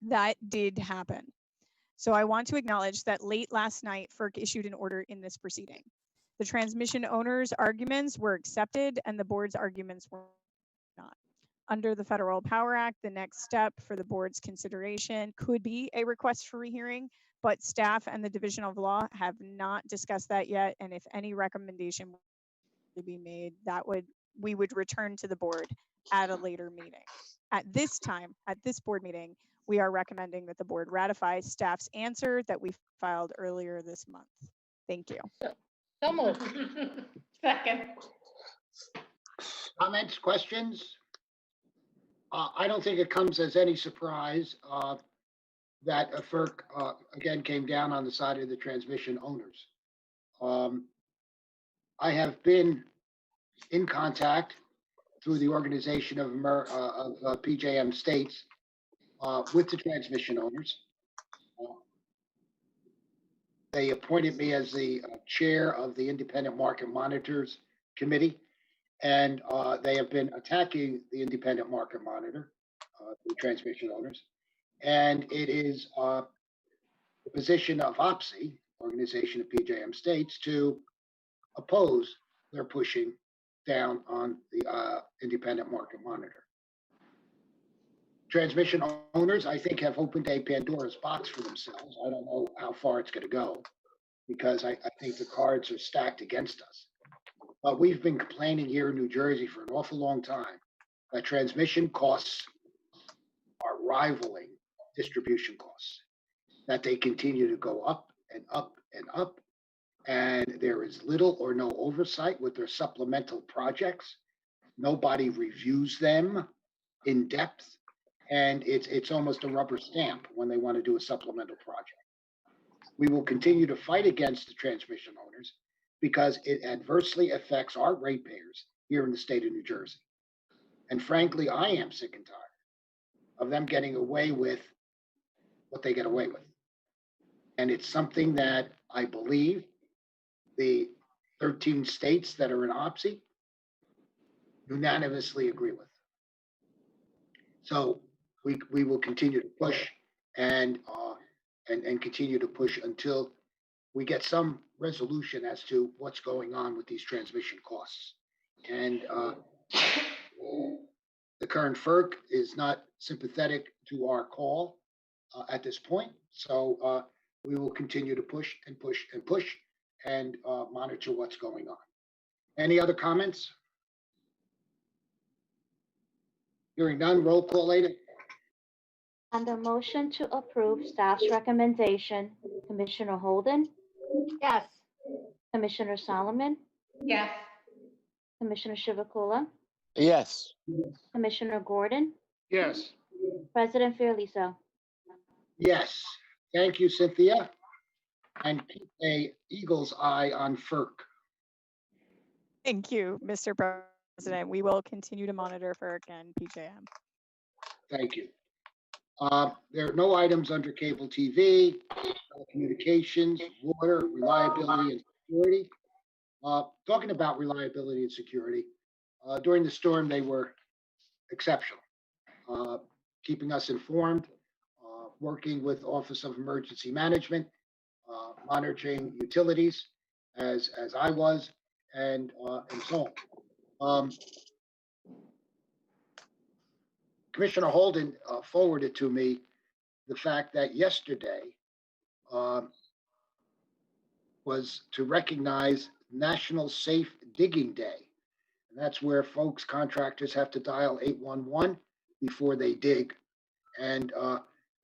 That did happen. So I want to acknowledge that late last night, FERC issued an order in this proceeding. The transmission owners' arguments were accepted and the board's arguments were not. Under the Federal Power Act, the next step for the board's consideration could be a request for rehearing, but staff and the Division of Law have not discussed that yet. And if any recommendation to be made, we would return to the board at a later meeting. At this time, at this board meeting, we are recommending that the board ratify staff's answer that we filed earlier this month. Thank you. So moved. Second. Comments, questions? I don't think it comes as any surprise that FERC again came down on the side of the transmission owners. I have been in contact through the organization of PJM states with the transmission owners. They appointed me as the chair of the Independent Market Monitors Committee, and they have been attacking the Independent Market Monitor, the transmission owners. And it is the position of OPSI, Organization of PJM States, to oppose their pushing down on the Independent Market Monitor. Transmission owners, I think, have opened a Pandora's box for themselves. I don't know how far it's going to go, because I think the cards are stacked against us. But we've been complaining here in New Jersey for an awful long time that transmission costs are rivaling distribution costs, that they continue to go up and up and up, and there is little or no oversight with their supplemental projects. Nobody reviews them in depth, and it's almost a rubber stamp when they want to do a supplemental project. We will continue to fight against the transmission owners because it adversely affects our ratepayers here in the state of New Jersey. And frankly, I am sick and tired of them getting away with what they get away with. And it's something that I believe the 13 states that are in OPSI unanimously agree with. So we will continue to push and continue to push until we get some resolution as to what's going on with these transmission costs. And the current FERC is not sympathetic to our call at this point. So we will continue to push and push and push and monitor what's going on. Any other comments? Hearing none, roll call, Lady. On the motion to approve staff's recommendation, Commissioner Holden, Yes. Commissioner Solomon, Yes. Commissioner Chivukula, Yes. Commissioner Gordon, Yes. President Fiordaliso. Yes. Thank you, Cynthia. And keep a eagle's eye on FERC. Thank you, Mr. President. We will continue to monitor FERC and PJM. Thank you. There are no items under cable TV, telecommunications, water, reliability, and security. Talking about reliability and security, during the storm, they were exceptional, keeping us informed, working with Office of Emergency Management, monitoring utilities as I was, and so on. Commissioner Holden forwarded to me the fact that yesterday was to recognize National Safe Digging Day. And that's where folks, contractors have to dial 811 before they dig. And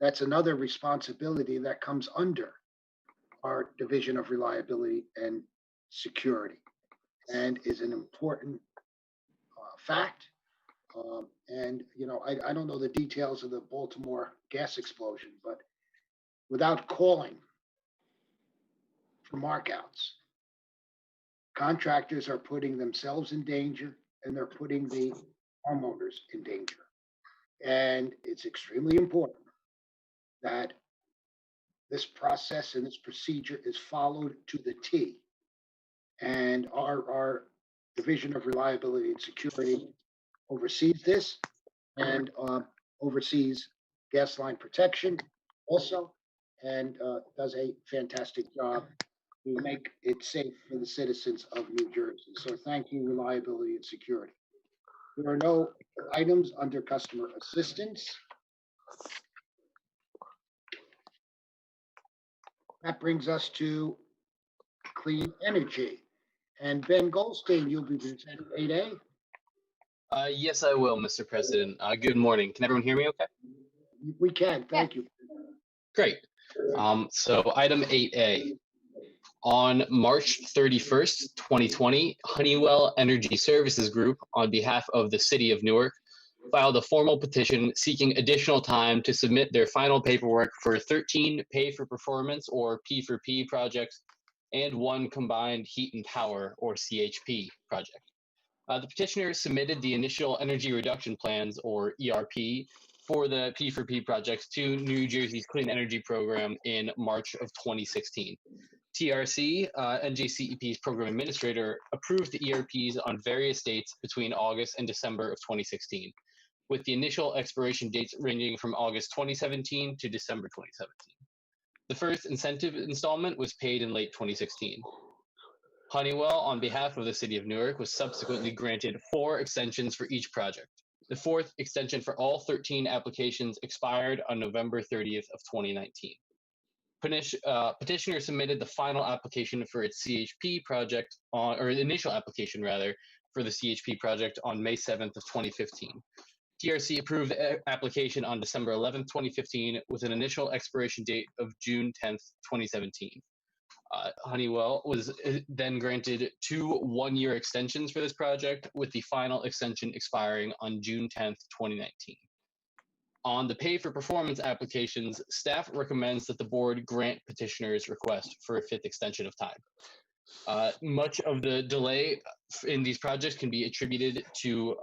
that's another responsibility that comes under our Division of Reliability and Security and is an important fact. And, you know, I don't know the details of the Baltimore gas explosion, but without calling for markouts, contractors are putting themselves in danger and they're putting the homeowners in danger. And it's extremely important that this process and this procedure is followed to the T. And our Division of Reliability and Security oversees this and oversees gas line protection also, and does a fantastic job to make it safe for the citizens of New Jersey. So thank you, Reliability and Security. There are no items under customer assistance. That brings us to clean energy. And Ben Goldstein, you'll be presenting 8A. Yes, I will, Mr. President. Good morning. Can everyone hear me okay? We can, thank you. Great. So item 8A. On March 31st, 2020, Honeywell Energy Services Group, on behalf of the City of Newark, filed a formal petition seeking additional time to submit their final paperwork for 13 pay for performance or P4P projects and one combined heat and power or CHP project. The petitioner submitted the initial energy reduction plans or ERP for the P4P projects to New Jersey's Clean Energy Program in March of 2016. TRC, NJCEP's program administrator, approved the ERPs on various dates between August and December of 2016, with the initial expiration dates ranging from August 2017 to December 2017. The first incentive installment was paid in late 2016. Honeywell, on behalf of the City of Newark, was subsequently granted 4 extensions for each project. The 4th extension for all 13 applications expired on November 30th of 2019. Petitioner submitted the final application for its CHP project or the initial application rather, for the CHP project on May 7th of 2015. TRC approved the application on December 11th, 2015, with an initial expiration date of June 10th, 2017. Honeywell was then granted 2 one-year extensions for this project, with the final extension expiring on June 10th, 2019. On the pay for performance applications, staff recommends that the board grant petitioner's request for a 5th extension of time. Much of the delay in these projects can be attributed to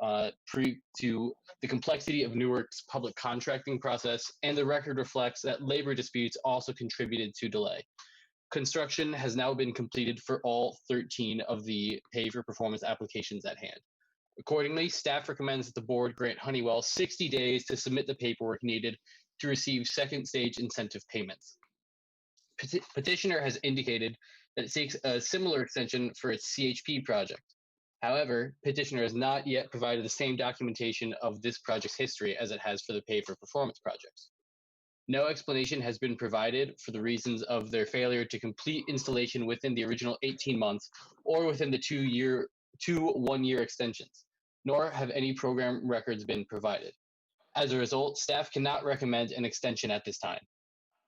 the complexity of Newark's public contracting process, and the record reflects that labor disputes also contributed to delay. Construction has now been completed for all 13 of the pay for performance applications at hand. Accordingly, staff recommends that the board grant Honeywell 60 days to submit the paperwork needed to receive second stage incentive payments. Petitioner has indicated that it seeks a similar extension for its CHP project. However, petitioner has not yet provided the same documentation of this project's history as it has for the pay for performance projects. No explanation has been provided for the reasons of their failure to complete installation within the original 18 months or within the 2 one-year extensions, nor have any program records been provided. As a result, staff cannot recommend an extension at this time.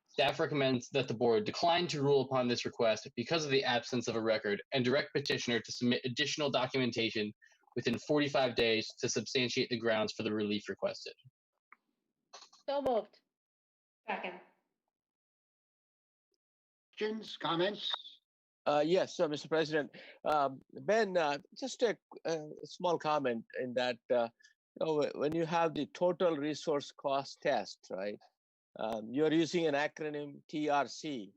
Staff recommends that the board decline to rule upon this request because of the absence of a record and direct petitioner to submit additional documentation within 45 days to substantiate the grounds for the relief requested. So moved. Second. Questions, comments? Yes, Mr. President. Ben, just a small comment in that when you have the total resource cost test, right? You're using an acronym TRC,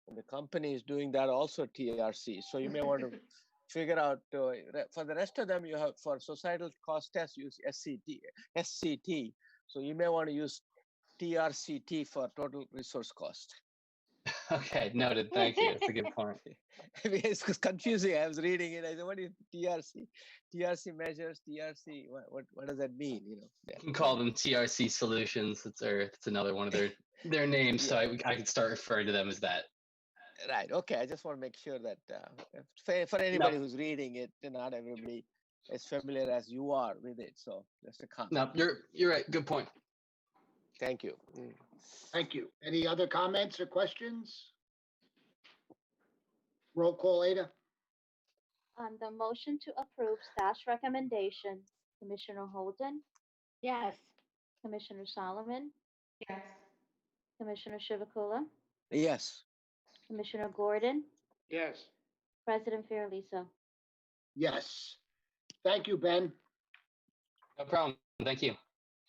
and the company is doing that also TRC. So you may want to figure out for the rest of them, you have for societal cost test use SCT. So you may want to use TRCT for total resource cost. Okay, noted. Thank you. That's a good point. It's confusing. I was reading it. I said, "What is TRC? TRC measures. TRC. What does that mean?" You know. You can call them TRC Solutions. It's another one of their names. So I could start referring to them as that. Right. Okay. I just want to make sure that for anybody who's reading it, not everybody as familiar as you are with it. So just a comment. No, you're right. Good point. Thank you. Thank you. Any other comments or questions? Roll call, Ada. On the motion to approve staff's recommendation, Commissioner Holden, Yes. Commissioner Solomon, Yes. Commissioner Chivukula, Yes. Commissioner Gordon, Yes. President Fiordaliso. Yes. Thank you, Ben. No problem. Thank you.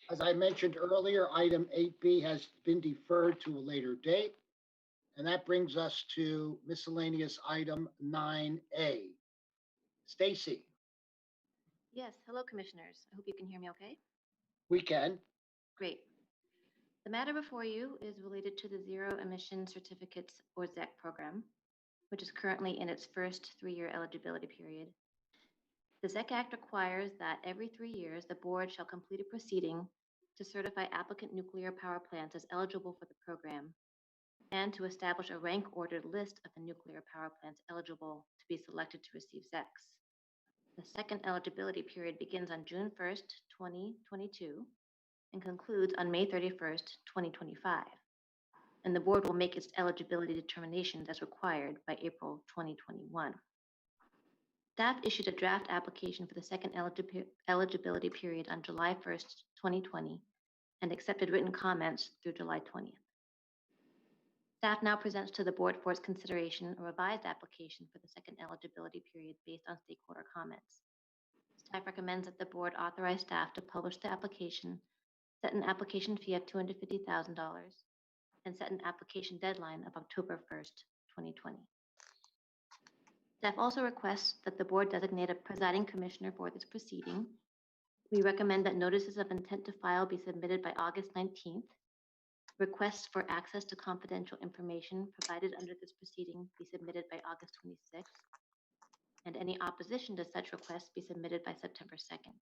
As I mentioned earlier, item 8B has been deferred to a later date. And that brings us to miscellaneous item 9A. Stacy, Yes, hello, Commissioners. I hope you can hear me okay. we can. Great. The matter before you is related to the Zero Emission Certificates or ZEC program, which is currently in its first 3-year eligibility period. The ZEC Act requires that every 3 years, the board shall complete a proceeding to certify applicant nuclear power plants as eligible for the program and to establish a rank-ordered list of the nuclear power plants eligible to be selected to receive ZECs. The second eligibility period begins on June 1st, 2022, and concludes on May 31st, 2025. And the board will make its eligibility determinations as required by April 2021. Staff issued a draft application for the second eligibility period on July 1st, 2020, and accepted written comments through July 20th. Staff now presents to the board for its consideration a revised application for the second eligibility period based on stakeholder comments. Staff recommends that the board authorize staff to publish the application, set an application fee of $250,000, and set an application deadline of October 1st, 2020. Staff also requests that the board designate a presiding commissioner for this proceeding. We recommend that notices of intent to file be submitted by August 19th. Requests for access to confidential information provided under this proceeding be submitted by August 26th, and any opposition to such requests be submitted by September 2nd.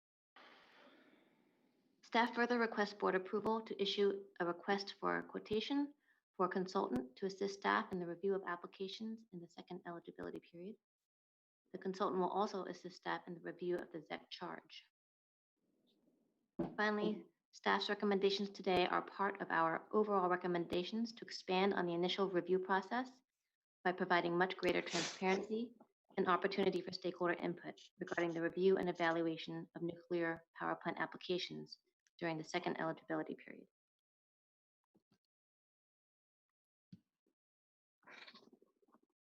Staff further requests board approval to issue a request for a quotation for a consultant to assist staff in the review of applications in the second eligibility period. The consultant will also assist staff in the review of the ZEC charge. Finally, staff's recommendations today are part of our overall recommendations to expand on the initial review process by providing much greater transparency and opportunity for stakeholder input regarding the review and evaluation of nuclear power plant applications during the second eligibility period.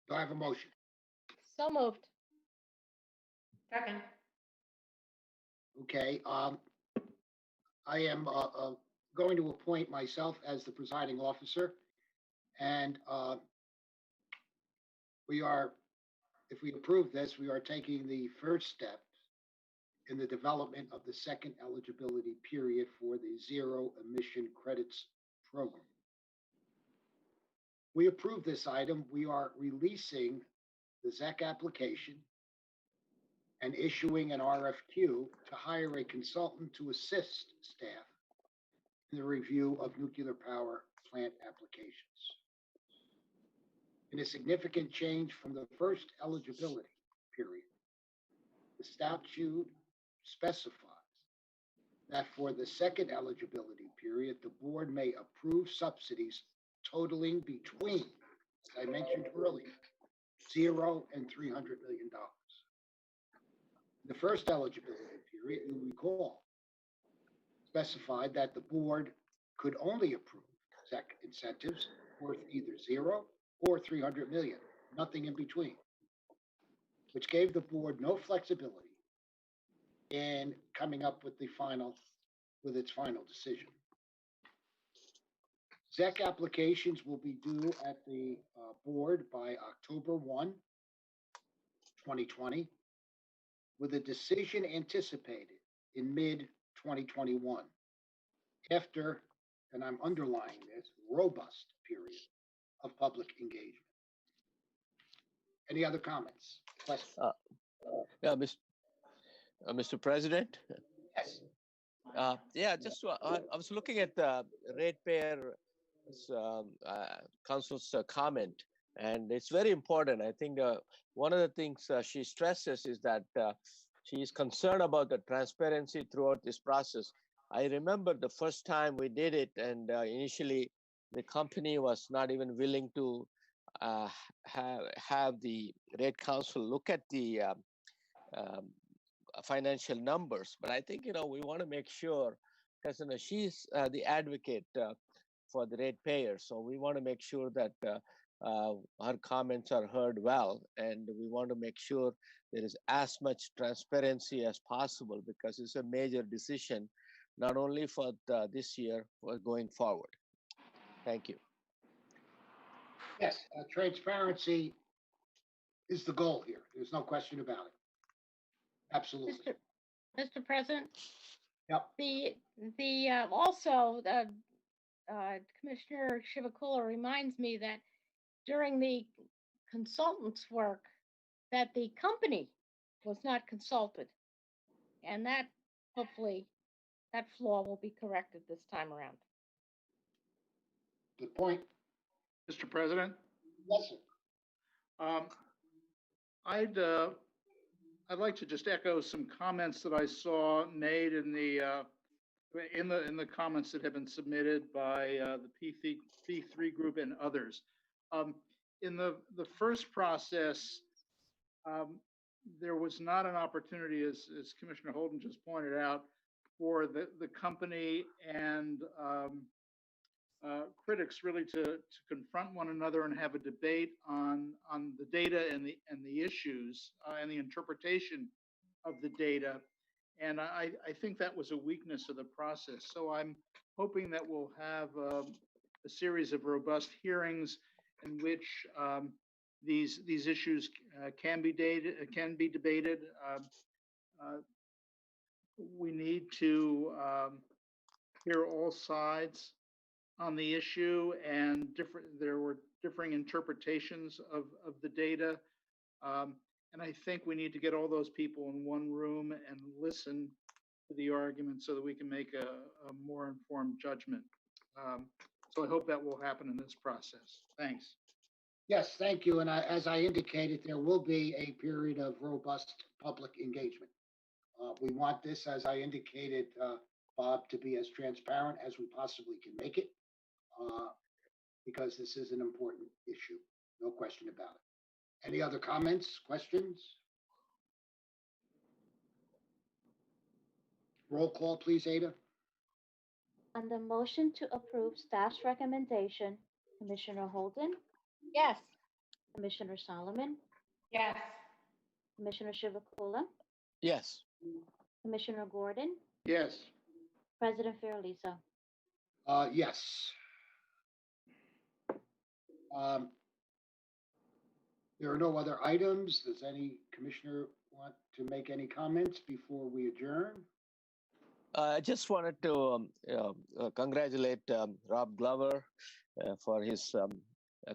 Do I have a motion? So moved. Second. Okay, I am going to appoint myself as the presiding officer. And if we approve this, we are taking the first step in the development of the second eligibility period for the Zero Emission Credits Program. We approve this item, we are releasing the ZEC application and issuing an RFQ to hire a consultant to assist staff in the review of nuclear power plant applications. In a significant change from the first eligibility period, the statute specifies that for the second eligibility period, the board may approve subsidies totaling between, as I mentioned earlier, $0 and $300 million. The first eligibility period, you recall, specified that the board could only approve ZEC incentives worth either $0 or $300 million, nothing in between, which gave the board no flexibility in coming up with its final decision. ZEC applications will be due at the board by October 1, 2020, with a decision anticipated in mid-2021, after, and I'm underlining this, robust period of public engagement. Any other comments, questions? Yeah, Mr. President. Yes. Yeah, I was looking at the ratepayer council's comment, and it's very important. I think one of the things she stresses is that she is concerned about the transparency throughout this process. I remember the first time we did it, and initially the company was not even willing to have the rate council look at the financial numbers. But I think, we want to make sure, because she's the advocate for the ratepayers. So we want to make sure that her comments are heard well, and we want to make sure there is as much transparency as possible, because it's a major decision, not only for this year, but going forward. Thank you. Yes, transparency is the goal here. There's no question about it. Absolutely. Mr. President? Yep. Also, Commissioner Chivukula reminds me that during the consultant's work, that the company was not consulted. And that, hopefully, that flaw will be corrected this time around. Good point. Mr. President? Yes, sir. I'd like to just echo some comments that I saw made in the comments that have been submitted by the P3 group and others. In the first process, there was not an opportunity, as Commissioner Holden just pointed out, for the company and critics really to confront one another and have a debate on the data and the issues and the interpretation of the data. And I think that was a weakness of the process. So I'm hoping that we'll have a series of robust hearings in which these issues can be debated. We need to hear all sides on the issue, and there were differing interpretations of the data. And I think we need to get all those people in one room and listen to the argument so that we can make a more informed judgment. So I hope that will happen in this process. Thanks. Yes, thank you. And as I indicated, there will be a period of robust public engagement. We want this, as I indicated, Bob, to be as transparent as we possibly can make it, because this is an important issue, no question about it. Any other comments, questions? Roll call, please, Ada. On the motion to approve staff's recommendation, Commissioner Holden, Yes. Commissioner Solomon, Yes. Commissioner Chivukula, Yes. Commissioner Gordon, Yes. President Fiordaliso. Yes. There are no other items. Does any commissioner want to make any comments before we adjourn? I just wanted to congratulate Rob Glover for his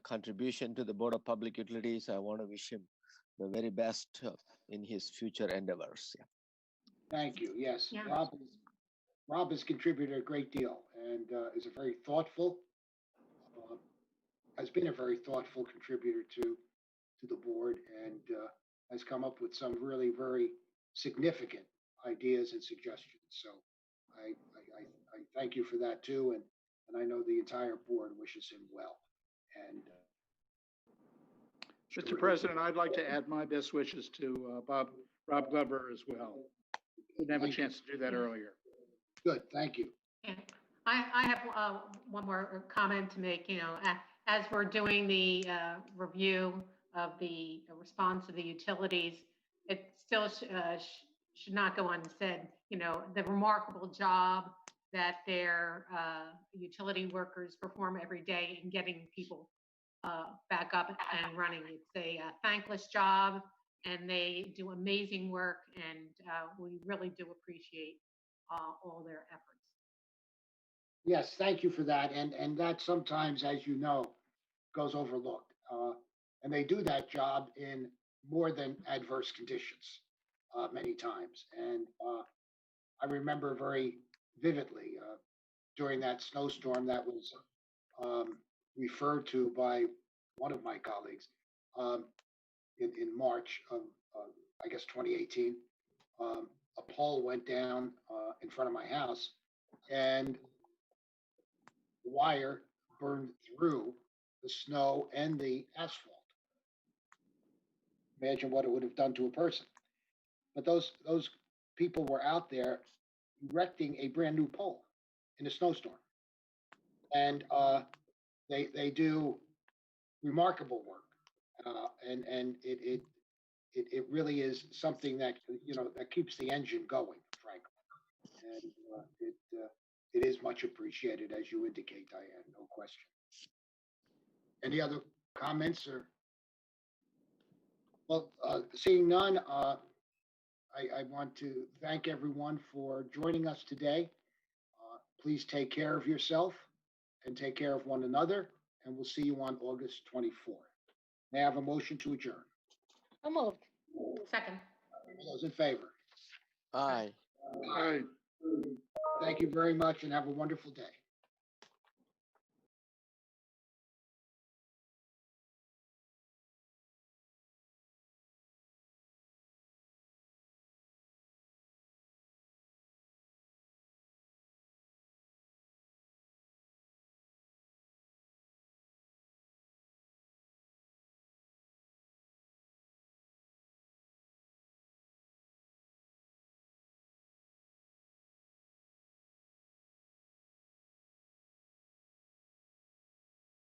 contribution to the Board of Public Utilities. I want to wish him the very best in his future endeavors. Yeah. Thank you. Yes, Yeah. Rob has contributed a great deal and is a very thoughtful, has been a very thoughtful contributor to the board, and has come up with some really very significant ideas and suggestions. So I thank you for that too, and I know the entire board wishes him well. And Mr. President, I'd like to add my best wishes to Rob Glover as well. Didn't have a chance to do that earlier. Good, thank you. Yeah. I have one more comment to make. As we're doing the review of the response of the utilities, it still should not go unsaid. The remarkable job that their utility workers perform every day in getting people back up and running. It's a thankless job, and they do amazing work, and we really do appreciate all their efforts. Yes, thank you for that. And that sometimes, as you know, goes overlooked. And they do that job in more than adverse conditions many times. And I remember very vividly during that snowstorm that was referred to by one of my colleagues in March of, I guess, 2018. A pole went down in front of my house, and the wire burned through the snow and the asphalt. Imagine what it would have done to a person. But those people were out there erecting a brand new pole in a snowstorm, and they do remarkable work, and it really is something that that keeps the engine going, frankly, and it is much appreciated, as you indicate, Diane, no question. Any other comments or? Well, seeing none, I want to thank everyone for joining us today. Please take care of yourself and take care of one another, and we'll see you on August 24th. May I have a motion to adjourn? So moved. Second. All those in favor? Aye. Aye. Thank you very much and have a wonderful day.